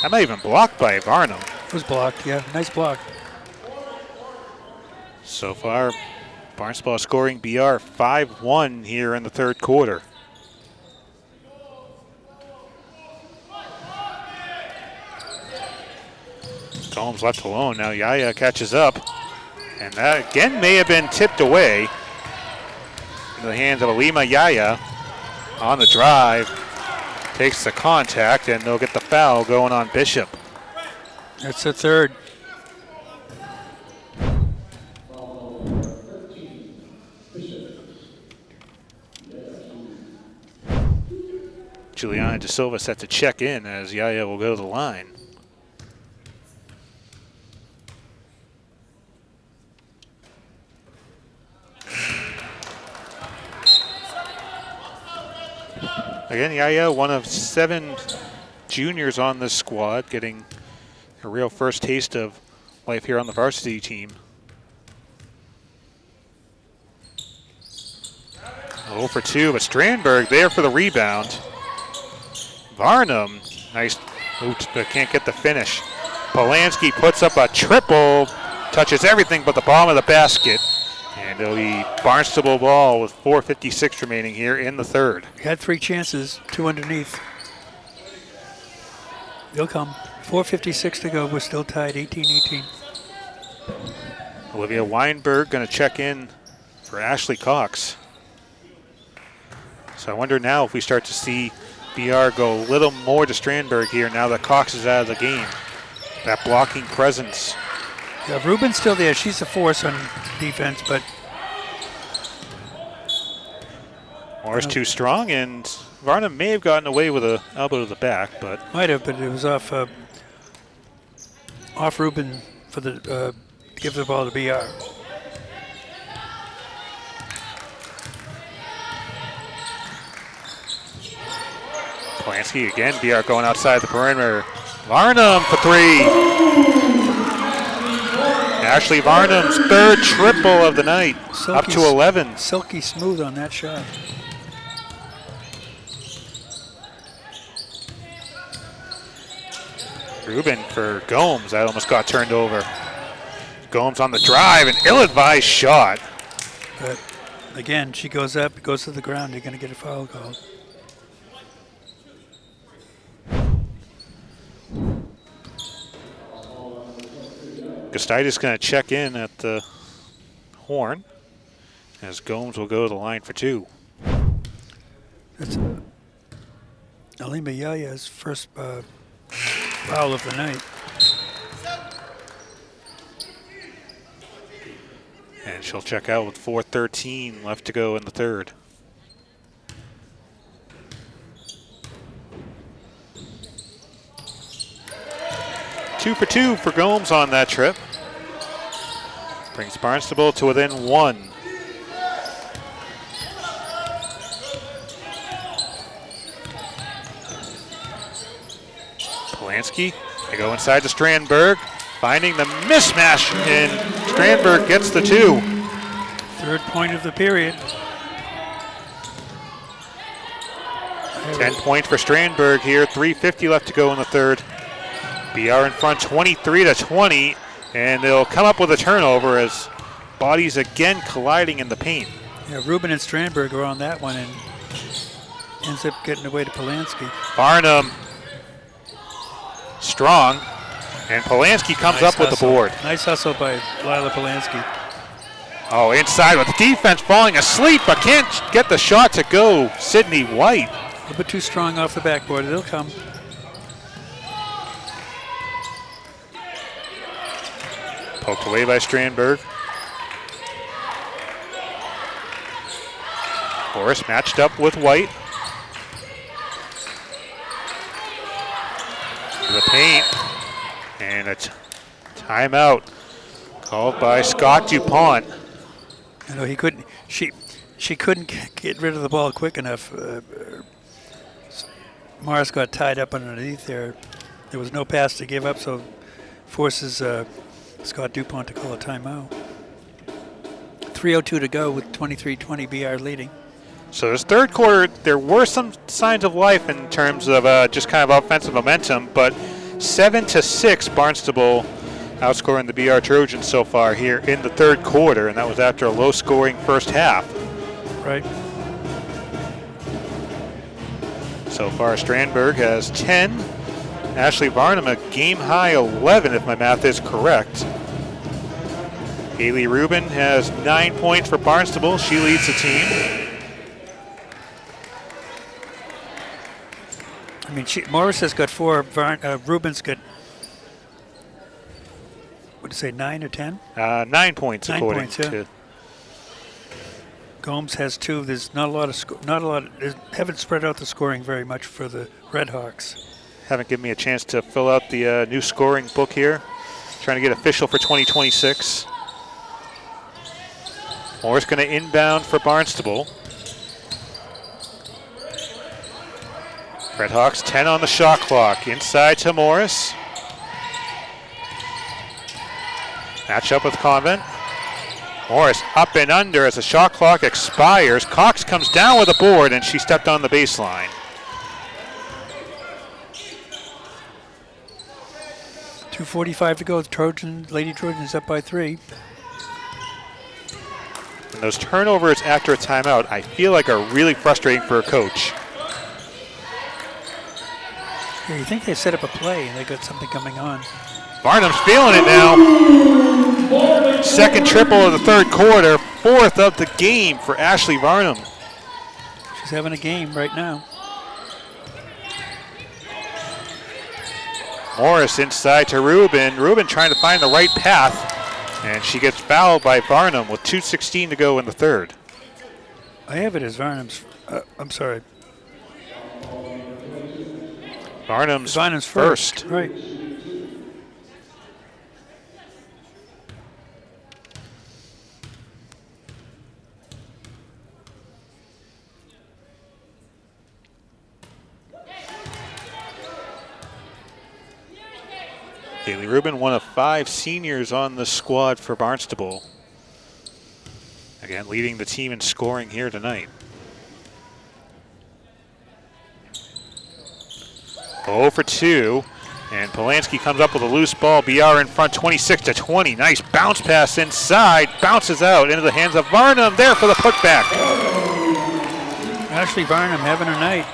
That might even blocked by Varnum. It was blocked, yeah, nice block. So far, Barnstable is scoring BR 5-1 here in the third quarter. Gomes left alone. Now Yaya catches up. And that again may have been tipped away into the hands of Alima Yaya on the drive. Takes the contact, and they'll get the foul going on Bishop. That's the third. Juliana De Silva set to check in as Yaya will go to the line. Again, Yaya, one of 7 juniors on this squad, getting a real first taste of life here on the varsity team. 0 for 2, but Strandberg there for the rebound. Varnum, nice, oops, but can't get the finish. Polansky puts up a triple, touches everything but the bottom of the basket. And it'll be Barnstable ball with 4:56 remaining here in the third. Had 3 chances, 2 underneath. They'll come. 4:56 to go. We're still tied, 18-18. Olivia Weinberg going to check in for Ashley Cox. So I wonder now if we start to see BR go a little more to Strandberg here now that Cox is out of the game. That blocking presence. Yeah, Rubin's still there. She's a force on defense, but Morris too strong, and Varnum may have gotten away with an elbow to the back, but might have. But it was off Rubin for the to give the ball to BR. Polansky again. BR going outside the perimeter. Varnum for 3. Ashley Varnum's third triple of the night, up to 11. Silky smooth on that shot. Rubin for Gomes. That almost got turned over. Gomes on the drive, an ill-advised shot. But again, she goes up, goes to the ground. You're going to get a foul call. Gustitis going to check in at the horn as Gomes will go to the line for 2. That's Alima Yaya's first foul of the night. And she'll check out with 4:13 left to go in the third. Two for 2 for Gomes on that trip. Brings Barnstable to within 1. Polansky, they go inside to Strandberg, finding the mismatch, and Strandberg gets the 2. Third point of the period. 10 points for Strandberg here, 3:50 left to go in the third. BR in front 23-20, and they'll come up with a turnover as bodies again colliding in the paint. Yeah, Rubin and Strandberg are on that one and ends up getting away to Polansky. Barnum strong, and Polansky comes up with the board. Nice hustle by Lila Polansky. Oh, inside with the defense falling asleep, but can't get the shot to go. Sydney White. A little bit too strong off the backboard. They'll come. Poked away by Strandberg. Forrest matched up with White. To the paint. And a timeout called by Scott DuPont. You know, he couldn't. She couldn't get rid of the ball quick enough. Morris got tied up underneath there. There was no pass to give up, so forces Scott DuPont to call a timeout. 3:02 to go with 23-20 BR leading. So this third quarter, there were some signs of life in terms of just kind of offensive momentum, but 7-6 Barnstable outscoring the BR Trojans so far here in the third quarter, and that was after a low-scoring first half. Right. So far, Strandberg has 10. Ashley Varnum a game-high 11, if my math is correct. Haley Rubin has 9 points for Barnstable. She leads the team. I mean, Morris has got 4. Rubin's got what did you say, 9 or 10? 9 points 9 according points, yeah. to. Gomes has 2. There's not a lot of they haven't spread out the scoring very much for the Red Hawks. Haven't given me a chance to fill out the new scoring book here. Trying to get official for 2026. Morris going to inbound for Barnstable. Red Hawks 10 on the shot clock. Inside to Morris. Match up with Convent. Morris up and under as the shot clock expires. Cox comes down with a board and she stepped on the baseline. 2:45 to go. The Lady Trojans up by 3. And those turnovers after a timeout, I feel like are really frustrating for a coach. Yeah, you think they set up a play and they got something coming on. Barnum's feeling it now. Second triple of the third quarter, 4th of the game for Ashley Varnum. She's having a game right now. Morris inside to Rubin. Rubin trying to find the right path, and she gets fouled by Varnum with 2:16 to go in the third. I have it as Varnum's. I'm sorry. Varnum's first. Right. Haley Rubin, one of 5 seniors on the squad for Barnstable. Again, leading the team in scoring here tonight. 0 for 2, and Polansky comes up with a loose ball. BR in front, 26-20. Nice bounce pass inside, bounces out into the hands of Varnum. There for the putback. Ashley Varnum having her night.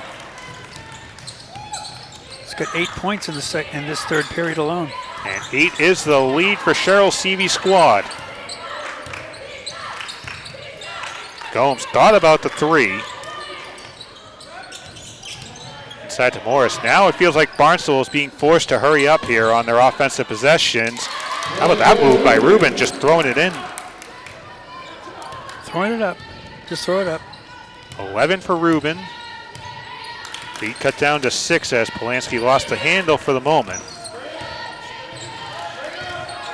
She's got 8 points in this third period alone. And 8 is the lead for Cheryl Seavey's squad. Gomes thought about the 3. Inside to Morris. Now it feels like Barnstable is being forced to hurry up here on their offensive possessions. How about that move by Rubin, just throwing it in? Throwing it up. Just throw it up. 11 for Rubin. Lead cut down to 6 as Polansky lost the handle for the moment.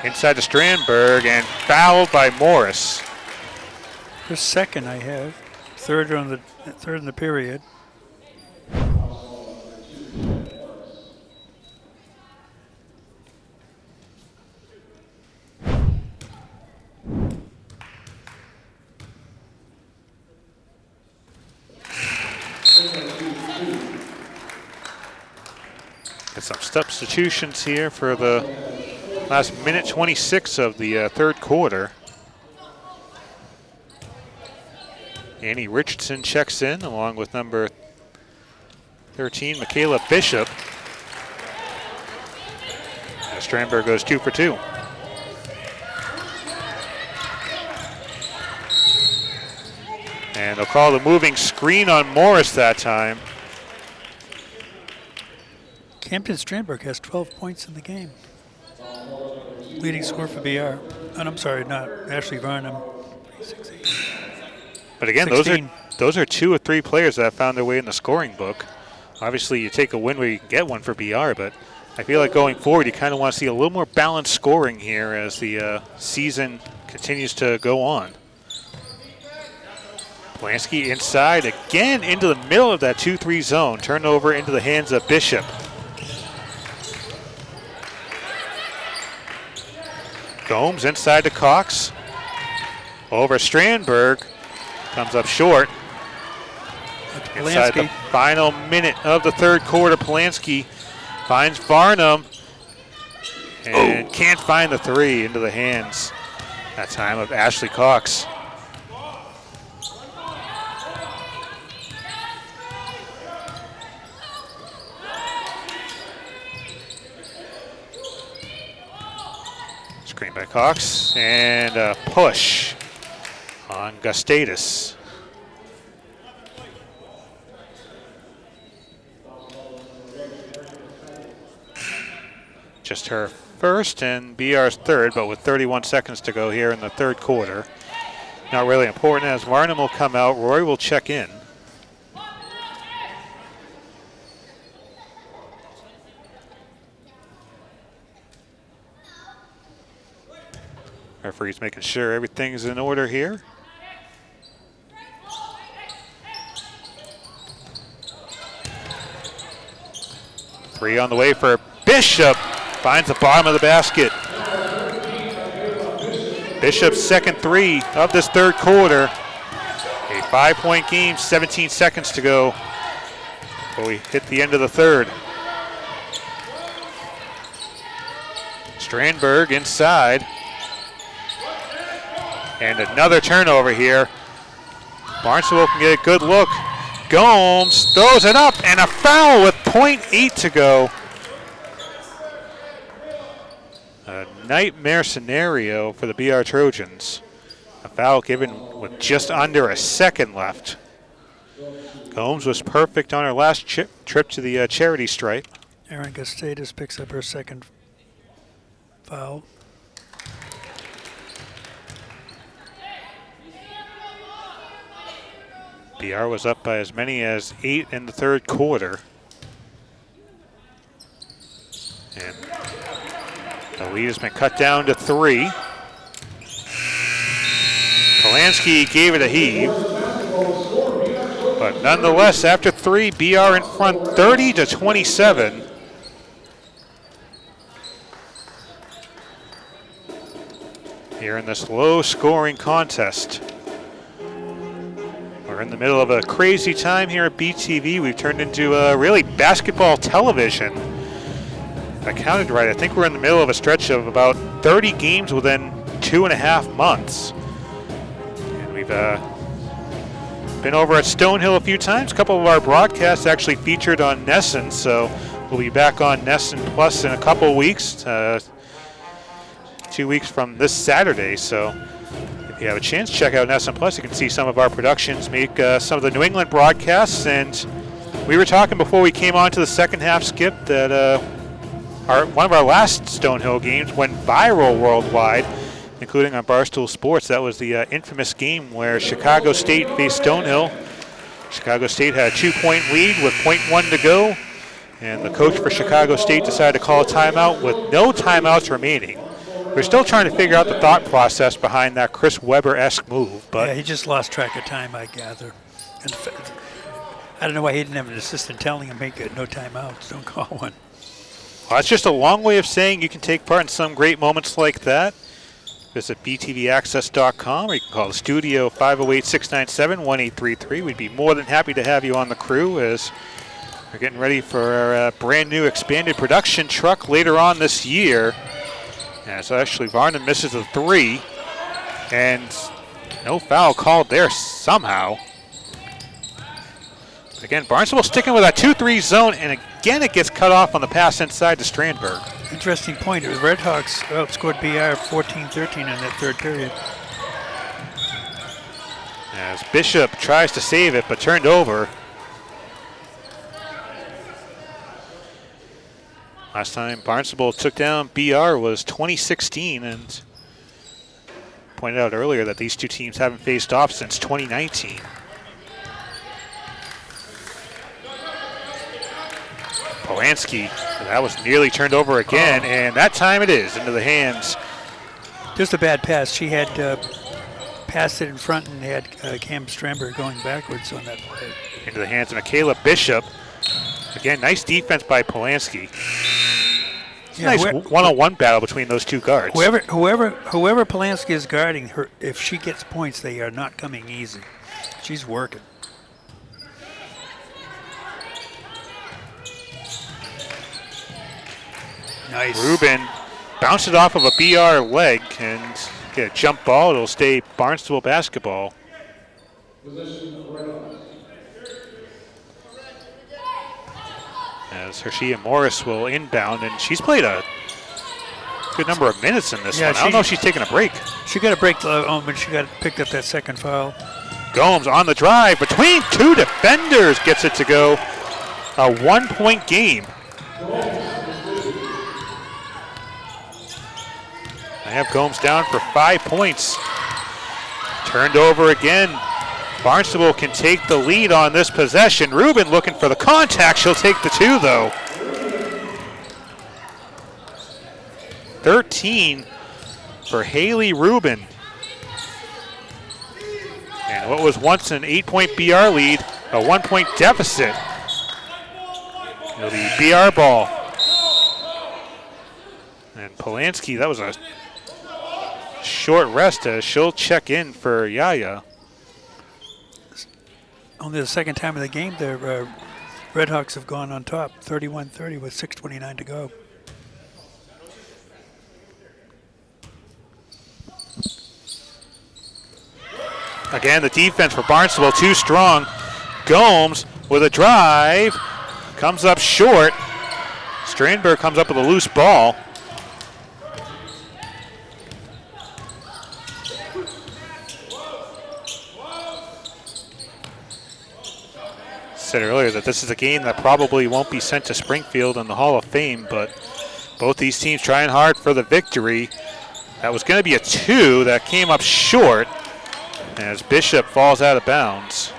Inside to Strandberg and fouled by Morris. Her second I have. Third in the period. Get some substitutions here for the last minute 26 of the third quarter. Annie Richardson checks in along with number 13, Makayla Bishop. And Strandberg goes 2 for 2. And they'll call the moving screen on Morris that time. Campton Strandberg has 12 points in the game. Leading score for BR. And I'm sorry, not Ashley Varnum. 3, 6, 8. But again, 16. those are 2 or 3 players that have found their way in the scoring book. Obviously, you take a win where you can get one for BR, but I feel like going forward, you kind of want to see a little more balanced scoring here as the season continues to go on. Polansky inside again into the middle of that 2-3 zone. Turnover into the hands of Bishop. Gomes inside to Cox. Over Strandberg. Comes up short. Inside the final minute of the third quarter, Polansky finds Varnum and can't find the 3 into the hands that time of Ashley Cox. Screen by Cox and a push on Gustatus. Just her first and BR's third, but with 31 seconds to go here in the third quarter. Not really important as Varnum will come out. Roy will check in. Referee's making sure everything's in order here. Three on the way for Bishop. Finds the bottom of the basket. Bishop's second three of this third quarter. A 5-point game, 17 seconds to go before we hit the end of the third. Strandberg inside. And another turnover here. Barnstable can get a good look. Gomes throws it up, and a foul with 0.8 to go. A nightmare scenario for the BR Trojans. A foul given with just under a second left. Gomes was perfect on her last trip to the charity stripe. Erin Gustatus picks up her second foul. BR was up by as many as 8 in the third quarter. And the lead has been cut down to 3. Polansky gave it a heave. But nonetheless, after 3, BR in front 30-27. Here in this low-scoring contest. We're in the middle of a crazy time here at BTV. We've turned into really basketball television. If I counted right, I think we're in the middle of a stretch of about 30 games within 2.5 months. And we've been over at Stonehill a few times. A couple of our broadcasts actually featured on Nesson, so we'll be back on Nesson Plus in a couple of weeks, 2 weeks from this Saturday. So if you have a chance, check out Nesson Plus. You can see some of our productions, make some of the New England broadcasts. And we were talking before we came on to the second half, Skip, that one of our last Stonehill games went viral worldwide, including on Barstool Sports. That was the infamous game where Chicago State faced Stonehill. Chicago State had a 2-point lead with 0.1 to go, and the coach for Chicago State decided to call a timeout with no timeouts remaining. We're still trying to figure out the thought process behind that Chris Webber-esque move. But yeah, he just lost track of time, I gather. And I don't know why he didn't have an assistant telling him, make it no timeouts, don't call one. Well, that's just a long way of saying you can take part in some great moments like that. Visit btvaccess.com, or you can call the studio 508-697-1833. We'd be more than happy to have you on the crew as we're getting ready for our brand new expanded production truck later on this year. Yeah, so actually Varnum misses a 3, and no foul called there somehow. Again, Barnstable sticking with that 2-3 zone, and again it gets cut off on the pass inside to Strandberg. Interesting point. It was Red Hawks outscored BR 14-13 in that third period. As Bishop tries to save it, but turned over. Last time Barnstable took down BR was 2016, and pointed out earlier that these two teams haven't faced off since 2019. Polansky, that was nearly turned over again, and that time it is into the hands. Just a bad pass. She had passed it in front and had Cam Strandberg going backwards on that play. Into the hands of Makayla Bishop. Again, nice defense by Polansky. Yeah, nice one-on-one battle between those two guards. Whoever Polansky is guarding her, if she gets points, they are not coming easy. She's working. Nice. Rubin bounced it off of a BR leg and get a jump ball. It'll stay Barnstable basketball. As Hershey Morris will inbound, and she's played a good number of minutes in this one. I don't know if she's taking a break. She got a break, but she got picked up that second foul. Gomes on the drive between two defenders gets it to go. A 1-point game. They have Gomes down for 5 points. Turned over again. Barnstable can take the lead on this possession. Rubin looking for the contact. She'll take the 2, though. 13 for Haley Rubin. And what was once an 8-point BR lead, a 1-point deficit. It'll be BR ball. And Polansky, that was a short rest as she'll check in for Yaya. Only the second time of the game, the Red Hawks have gone on top, 31-30 with 6:29 to go. Again, the defense for Barnstable too strong. Gomes with a drive, comes up short. Strandberg comes up with a loose ball. Said earlier that this is a game that probably won't be sent to Springfield in the Hall of Fame, but both these teams trying hard for the victory. That was going to be a 2 that came up short as Bishop falls out of bounds.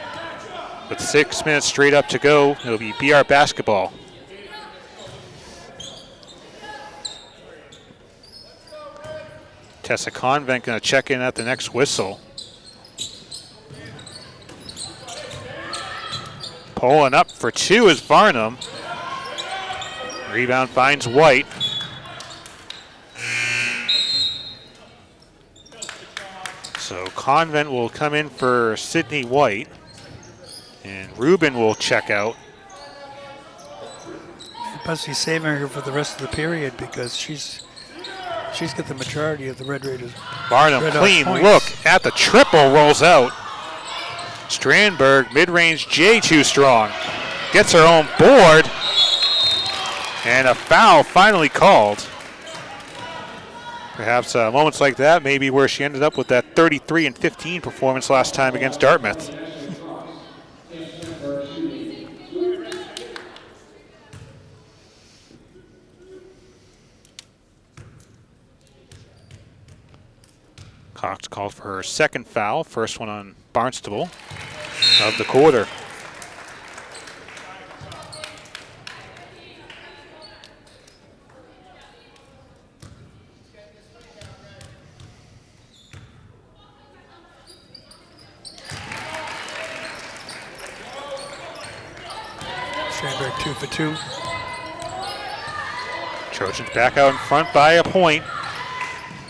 With 6 minutes straight up to go, it'll be BR basketball. Tessa Convent going to check in at the next whistle. Pulling up for 2 is Varnum. Rebound finds White. So Convent will come in for Sydney White. And Rubin will check out. Must be saving her for the rest of the period because she's got the majority of the Red Raiders. Varnum, clean look at the triple, rolls out. Strandberg, mid-range J too strong. Gets her own board. And a foul finally called. Perhaps moments like that maybe where she ended up with that 33-15 performance last time against Dartmouth. Cox called for her second foul, first one on Barnstable of the quarter. Strandberg 2 for 2. Trojans back out in front by a point.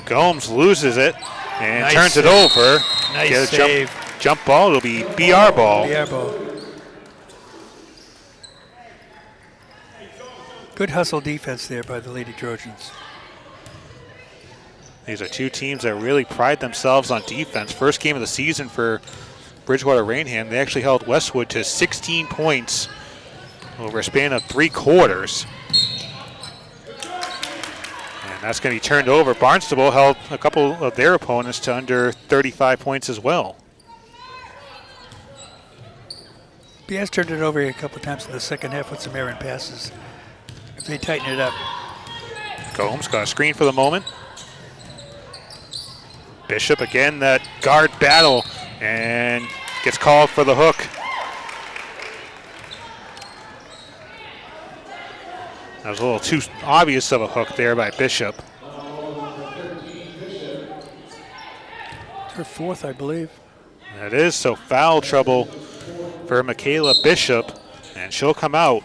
Gomes loses it and Nice turns save. it over. Nice Get a save. jump ball. It'll be BR ball. BR ball. Good hustle defense there by the Lady Trojans. These are two teams that really pride themselves on defense. First game of the season for Bridgewater-Raynham. They actually held Westwood to 16 points over a span of 3 quarters. And that's going to be turned over. Barnstable held a couple of their opponents to under 35 points as well. BS turned it over a couple times in the second half with some errant passes. If they tighten it up. Gomes got a screen for the moment. Bishop again, that guard battle, and gets called for the hook. That was a little too obvious of a hook there by Bishop. It's her fourth, I believe. That is, so foul trouble for Makayla Bishop, and she'll come out.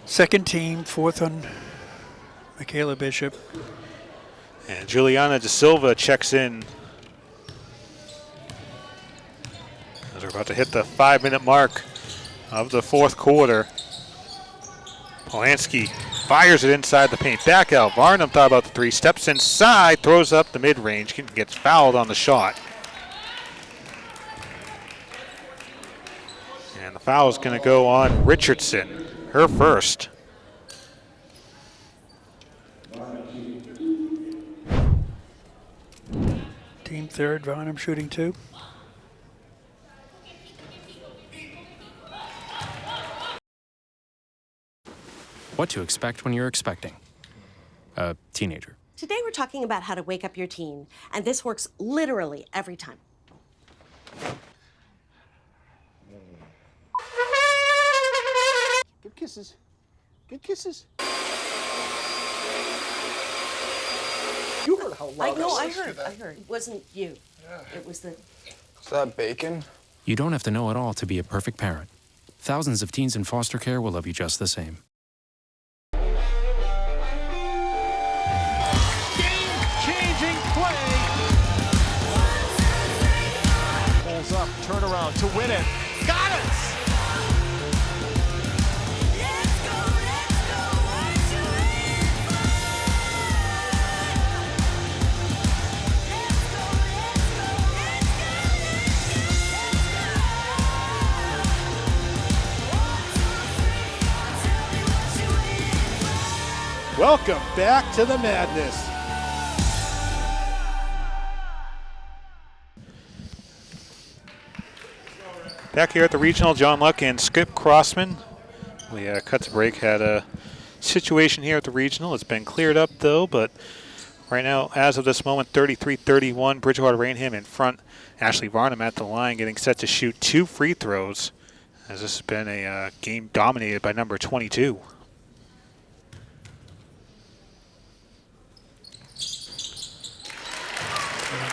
Second team, fourth on Makayla Bishop. And Juliana De Silva checks in as we're about to hit the 5-minute mark of the fourth quarter. Polansky fires it inside the paint. Back out. Varnum thought about the 3. Steps inside, throws up the mid-range, gets fouled on the shot. And the foul is going to go on Richardson, her first. Team third, Varnum shooting 2. what to expect when you're expecting a teenager. Today we're talking about how to wake up your teen, and this works literally every time. Give kisses. Give kisses. You heard how loud I heard. It wasn't you. Yeah. It was the... Is that bacon? You don't have to know it all to be a perfect parent. Thousands of teens in foster care will love you just the same. Game-changing play. Pulls up, turnaround to win it. Got it! Welcome back to the madness. Back here at the regional, John Luck and Skip Crossman. We cut to break, had a situation here at the regional. It's been cleared up though, but right now, as of this moment, 33-31, Bridgewater-Raynham in front. Ashley Varnum at the line, getting set to shoot 2 free throws, as this has been a game dominated by number 22.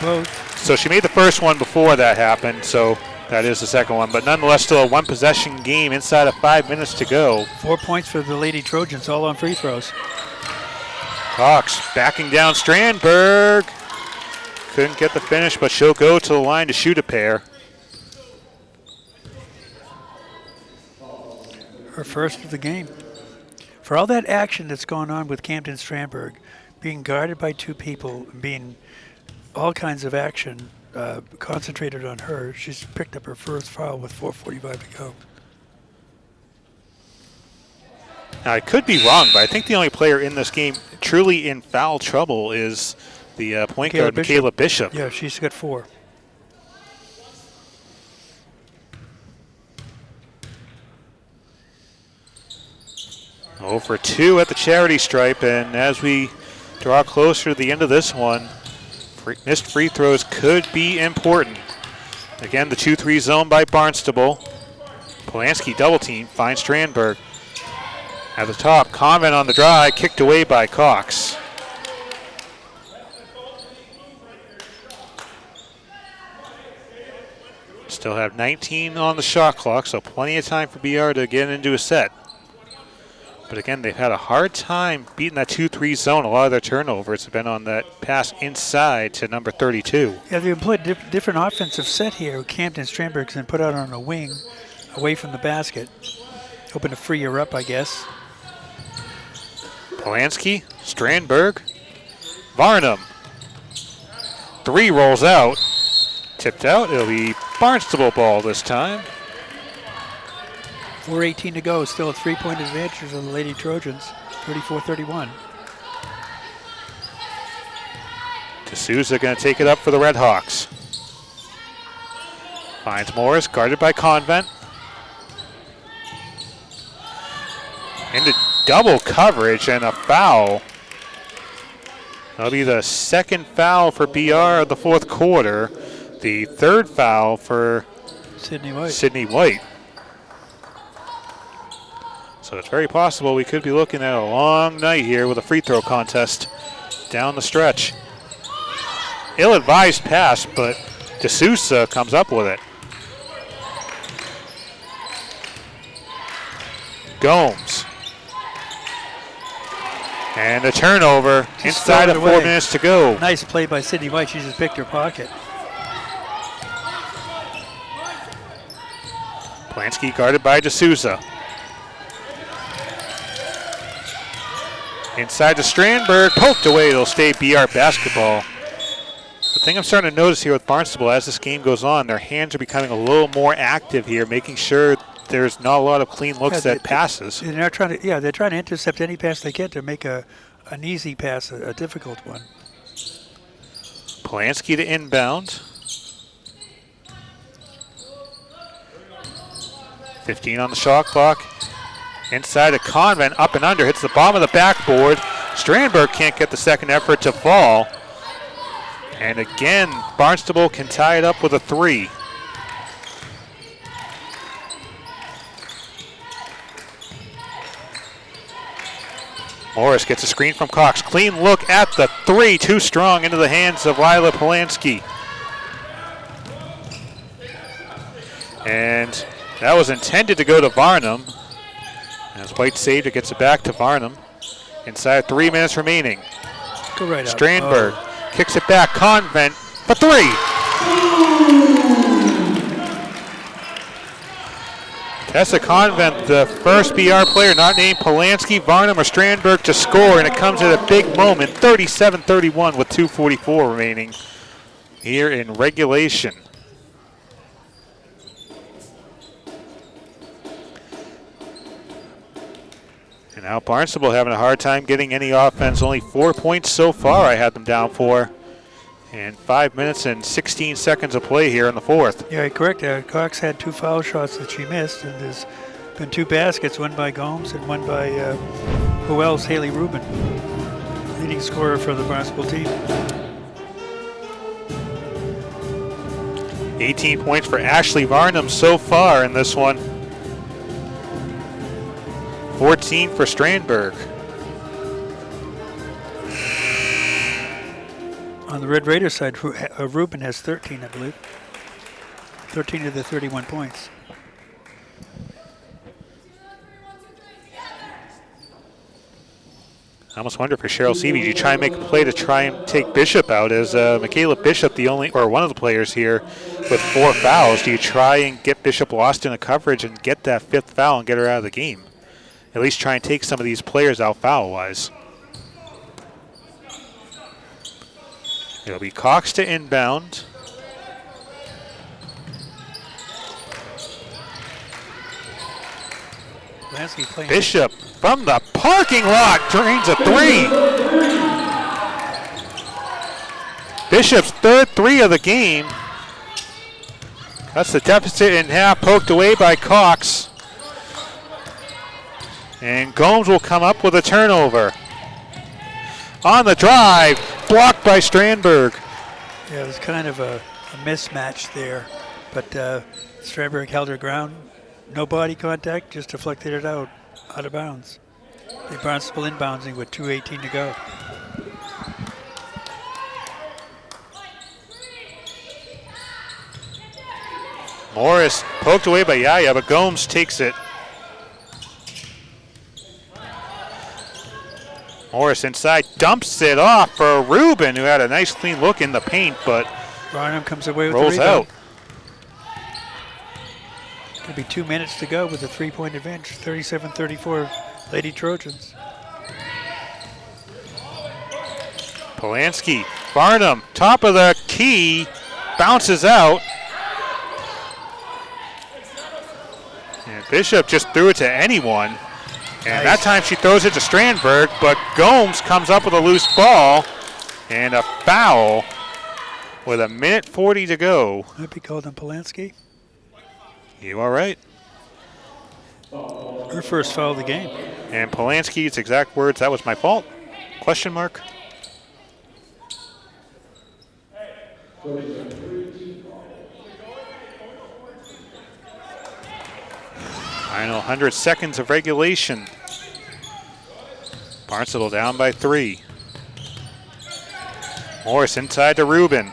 Both. So she made the first one before that happened, so that is the second one. But nonetheless, still a 1-possession game inside of 5 minutes to go. 4 points for the Lady Trojans, all on free throws. Hawks backing down Strandberg. Couldn't get the finish, but she'll go to the line to shoot a pair. Her first of the game. For all that action that's going on with Camden Strandberg, being guarded by 2 people, being all kinds of action concentrated on her, she's picked up her first foul with 4:45 to go. Now, I could be wrong, but I think the only player in this game truly in foul trouble is the point guard, Makayla Bishop. Yeah, she's got 4. For 2 at the charity stripe, and as we draw closer to the end of this one, missed free throws could be important. Again, the 2-3 zone by Barnstable. Polansky double team, finds Strandberg. At the top, Convent on the drive, kicked away by Cox. Still have 19 on the shot clock, so plenty of time for BR to get into a set. But again, they've had a hard time beating that 2-3 zone. A lot of their turnovers have been on that pass inside to number 32. Yeah, they've employed different offensive set here. Camden Strandberg's been put out on a wing away from the basket. Hoping to free her up, I guess. Polansky, Strandberg, Varnum. 3 rolls out. Tipped out. It'll be Barnstable ball this time. 4:18 to go. Still a 3-point advantage for the Lady Trojans. 34-31. D'Souza going to take it up for the Red Hawks. Finds Morris, guarded by Convent. Into double coverage and a foul. That'll be the second foul for BR of the 4th quarter. The 3rd foul for Sydney White. So it's very possible we could be looking at a long night here with a free throw contest down the stretch. Ill-advised pass, but D'Souza comes up with it. Gomes. And a turnover inside of 4 minutes to go. Nice play by Sydney White. She just picked her pocket. Polansky guarded by D'Souza. Inside to Strandberg, poked away. It'll stay BR basketball. The thing I'm starting to notice here with Barnstable as this game goes on, their hands are becoming a little more active here, making sure there's not a lot of clean looks at passes. They're trying to, they're trying to intercept any pass they get to make an easy pass a difficult one. Polansky to inbound. 15 on the shot clock. Inside a Convent, up and under, hits the bottom of the backboard. Strandberg can't get the second effort to fall. And again, Barnstable can tie it up with a 3. Morris gets a screen from Cox. Clean look at the 3, too strong into the hands of Lila Polansky. And that was intended to go to Varnum. As White saved it, gets it back to Varnum. Inside 3 minutes remaining. Go right up. Strandberg kicks it back. Convent for 3. Tessa Convent, the first BR player not named Polansky, Varnum, or Strandberg to score, and it comes at a big moment. 37-31 with 2:44 remaining here in regulation. And now Barnstable having a hard time getting any offense. Only 4 points so far I had them down for. And 5 minutes and 16 seconds of play here in the fourth. Yeah, correct. Cox had 2 foul shots that she missed, and there's been 2 baskets, one by Gomes and one by who else? Haley Rubin, leading scorer for the Barnstable team. 18 points for Ashley Varnum so far in this one. 14 for Strandberg. On the Red Raiders side, Rubin has 13, I believe. 13 of the 31 points. I almost wonder for Cheryl Seavey, do you try and make a play to try and take Bishop out? As Makayla Bishop, the only, or one of the players here with 4 fouls, do you try and get Bishop lost in a coverage and get that 5th foul and get her out of the game? At least try and take some of these players out foul-wise. It'll be Cox to inbound. Bishop from the parking lot drains a 3. Bishop's 3rd 3 of the game. That's the deficit in half, poked away by Cox. And Gomes will come up with a turnover. On the drive, blocked by Strandberg. Yeah, it was kind of a mismatch there, but Strandberg held her ground. No body contact, just deflected it out of bounds. The Barnstable inbounding with 2:18 to go. Morris poked away by Yaya, but Gomes takes it. Morris inside, dumps it off for Rubin, who had a nice clean look in the paint, but Varnum comes away with rolls the rebound. out. Could be 2 minutes to go with a 3-point advantage. 37-34 Lady Trojans. Polansky, Varnum, top of the key, bounces out. And Bishop just threw it to anyone. And that time she throws it to Strandberg, but Gomes comes up with a loose ball and a foul with 1:40 to go. Might be called on Polansky. You are right. Her first foul of the game. And Polansky's exact words, "That was my fault?" Question mark. Final 100 seconds of regulation. Barnstable down by 3. Morris inside to Rubin.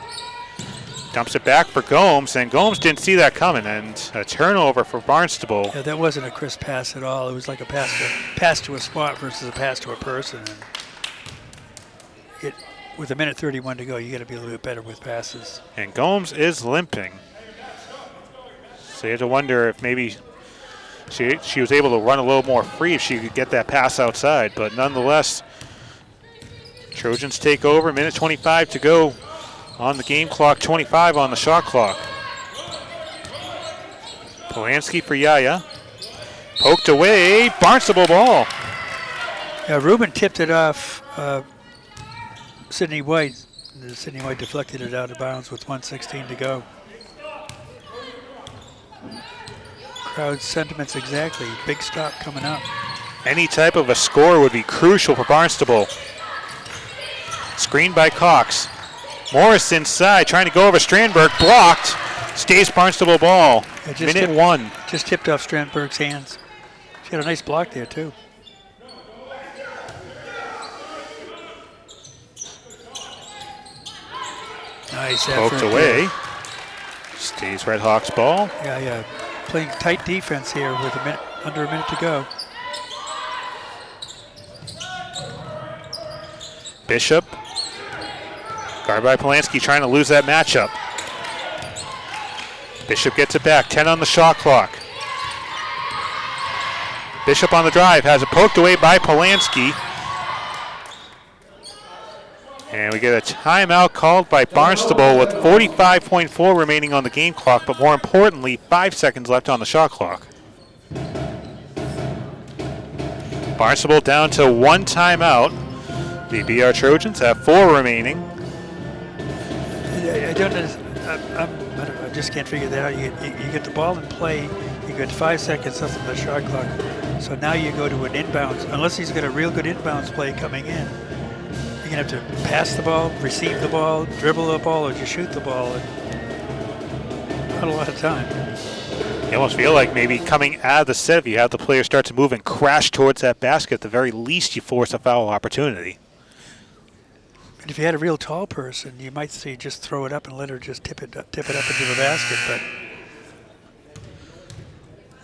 Dumps it back for Gomes, and Gomes didn't see that coming, and a turnover for Barnstable. Yeah, that wasn't a crisp pass at all. It was like a pass to a spot versus a pass to a person. And with 1:31 to go, you got to be a little bit better with passes. And Gomes is limping. So you have to wonder if maybe she was able to run a little more free if she could get that pass outside. But nonetheless, Trojans take over. 1:25 to go on the game clock, 25 on the shot clock. Polansky for Yaya. Poked away, Barnstable ball. Yeah, Rubin tipped it off Sydney White. Sydney White deflected it out of bounds with 1:16 to go. Crowd sentiments exactly. Big stop coming up. Any type of a score would be crucial for Barnstable. Screened by Cox. Morris inside, trying to go over Strandberg, blocked. Stays Barnstable ball. Minute 1. Just tipped off Strandberg's hands. She had a nice block there, too. Nice effort. Poked away. Stays Red Hawks ball. Yeah. Playing tight defense here with under a minute to go. Bishop. Guarded by Polansky, trying to lose that matchup. Bishop gets it back. 10 on the shot clock. Bishop on the drive. Has it poked away by Polansky. And we get a timeout called by Barnstable with 45.4 remaining on the game clock, but more importantly, 5 seconds left on the shot clock. Barnstable down to 1 timeout. The BR Trojans have 4 remaining. I don't know. I just can't figure that out. You get the ball in play, you get 5 seconds left on the shot clock. So now you go to an inbounds, unless he's got a real good inbounds play coming in. You're going to have to pass the ball, receive the ball, dribble the ball, or just shoot the ball. Not a lot of time. You almost feel like maybe coming out of the set, if you have the player start to move and crash towards that basket, at the very least you force a foul opportunity. And if you had a real tall person, you might say just throw it up and let her just tip it up into the basket. But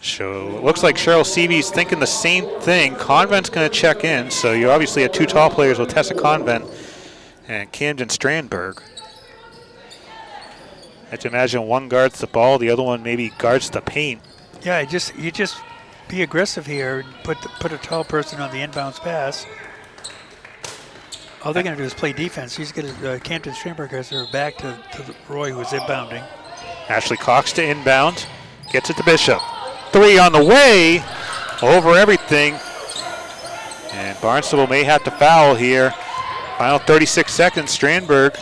so it looks like Cheryl Seavey's thinking the same thing. Convent's going to check in, so you obviously have 2 tall players with Tessa Convent and Camden Strandberg. I have to imagine one guards the ball, the other one maybe guards the paint. Yeah, you just be aggressive here and put a tall person on the inbounds pass. All they're going to do is play defense. He's going to Camden Strandberg has her back to Roy, who's inbounding. Ashley Cox to inbound, gets it to Bishop. 3 on the way, over everything. And Barnstable may have to foul here. Final 36 seconds, Strandberg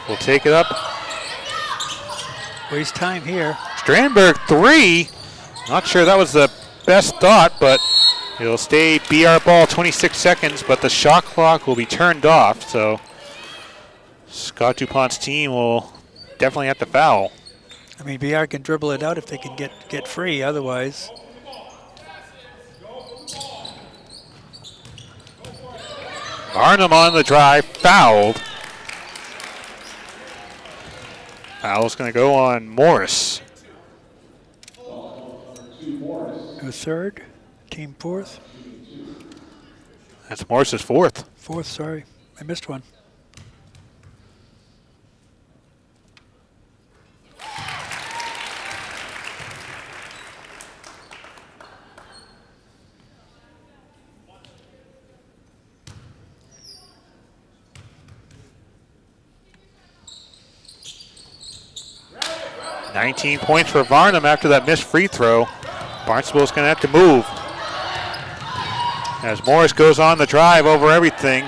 will take it up. Waste time here. Strandberg 3. Not sure that was the best thought, but it'll stay BR ball 26 seconds, but the shot clock will be turned off, so Scott DuPont's team will definitely have to foul. I mean, BR can dribble it out if they can get free, otherwise. Barnum on the drive, fouled. Foul's going to go on Morris. A third, team 4th. That's Morris's 4th. 4th, sorry. I missed one. $19 points for Varnum after that missed free throw. Barnstable's going to have to move. As Morris goes on the drive over everything.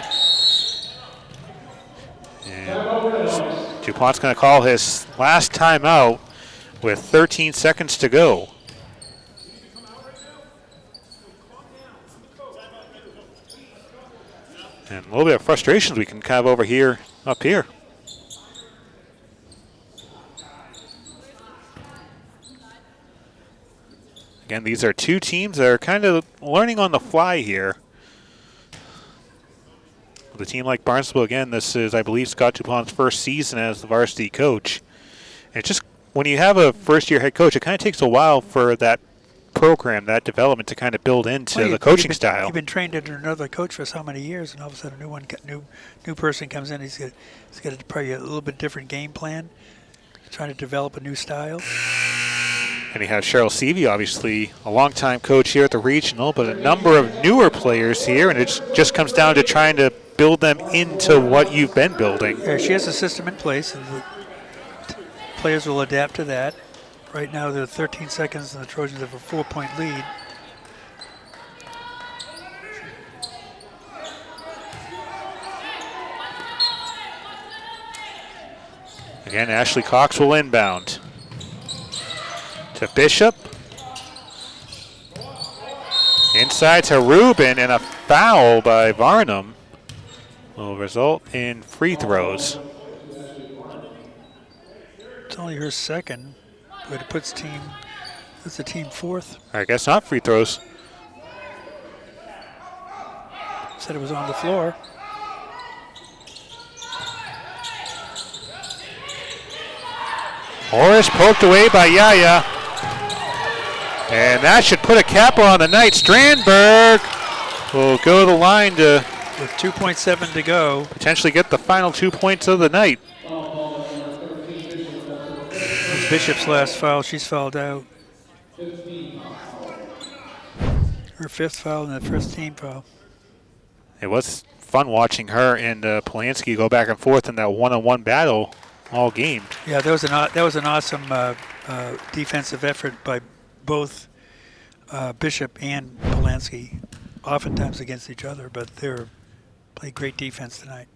And DuPont's going to call his last timeout with 13 seconds to go. And a little bit of frustrations we can kind of overhear up here. Again, these are 2 teams that are kind of learning on the fly here. With a team like Barnstable, again, this is, I believe, Scott DuPont's first season as the varsity coach. And it's just, when you have a first-year head coach, it kind of takes a while for that program, that development to kind of build into the coaching style. You've been trained under another coach for so many years, and all of a sudden a new person comes in. He's got probably a little bit different game plan, trying to develop a new style. And you have Cheryl Seavey, obviously a longtime coach here at the regional, but a number of newer players here, and it just comes down to trying to build them into what you've been building. Yeah, she has a system in place, and the players will adapt to that. Right now, there are 13 seconds, and the Trojans have a 4-point lead. Again, Ashley Cox will inbound. To Bishop. outside to Rubin, and a foul by Varnum will result in free throws. It's only her second, but it puts the team fourth. I guess not free throws. Said it was on the floor. Morris poked away by Yaya. And that should put a cap on the night. Strandberg will go to the line to with 2.7 to go. Potentially get the final 2 points of the night. It's Bishop's last foul. She's fouled out. Her fifth foul and the first team foul. It was fun watching her and Polansky go back and forth in that one-on-one battle all game. Yeah, that was an awesome defensive effort by both Bishop and Polansky, oftentimes against each other, but they played great defense tonight.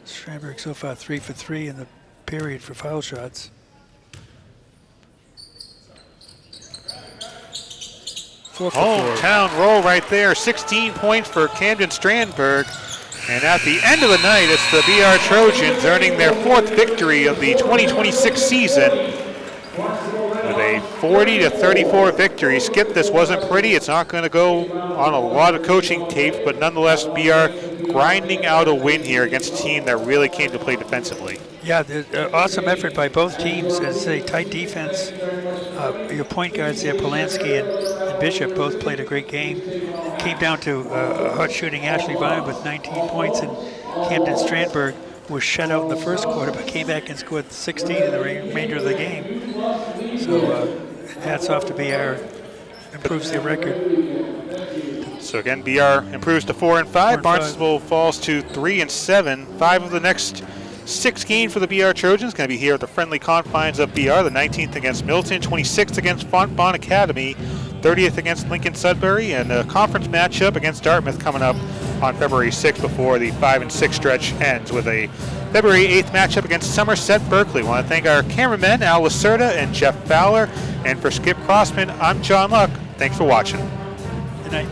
Strandberg so far 3 for 3 in the period for foul shots. 4 for 4. Hometown roll right there. 16 points for Camden Strandberg. And at the end of the night, it's the BR Trojans earning their 4th victory of the 2026 season with a 40-34 victory. Skip, this wasn't pretty. It's not going to go on a lot of coaching tapes, but nonetheless, BR grinding out a win here against a team that really came to play defensively. Yeah, awesome effort by both teams. It's a tight defense. Your point guards there, Polansky and Bishop, both played a great game. It came down to hot shooting Ashley Vine with 19 points, and Camden Strandberg was shut out in the first quarter, but came back and scored 16 in the remainder of the game. So hats off to BR. Improves their record. So again, BR improves to 4-5. Barnstable falls to 3-7. 5 of the next 6 games for the BR Trojans going to be here at the friendly confines of BR. The 19th against Milton, 26th against Fontbonne Academy, 30th against Lincoln Sudbury, and a conference matchup against Dartmouth coming up on February 6th before the 5-6 stretch ends with a February 8th matchup against Somerset Berkeley. I want to thank our cameramen, Al Lacerda and Jeff Fowler. And for Skip Crossman, I'm John Luck. Thanks for watching. Good night.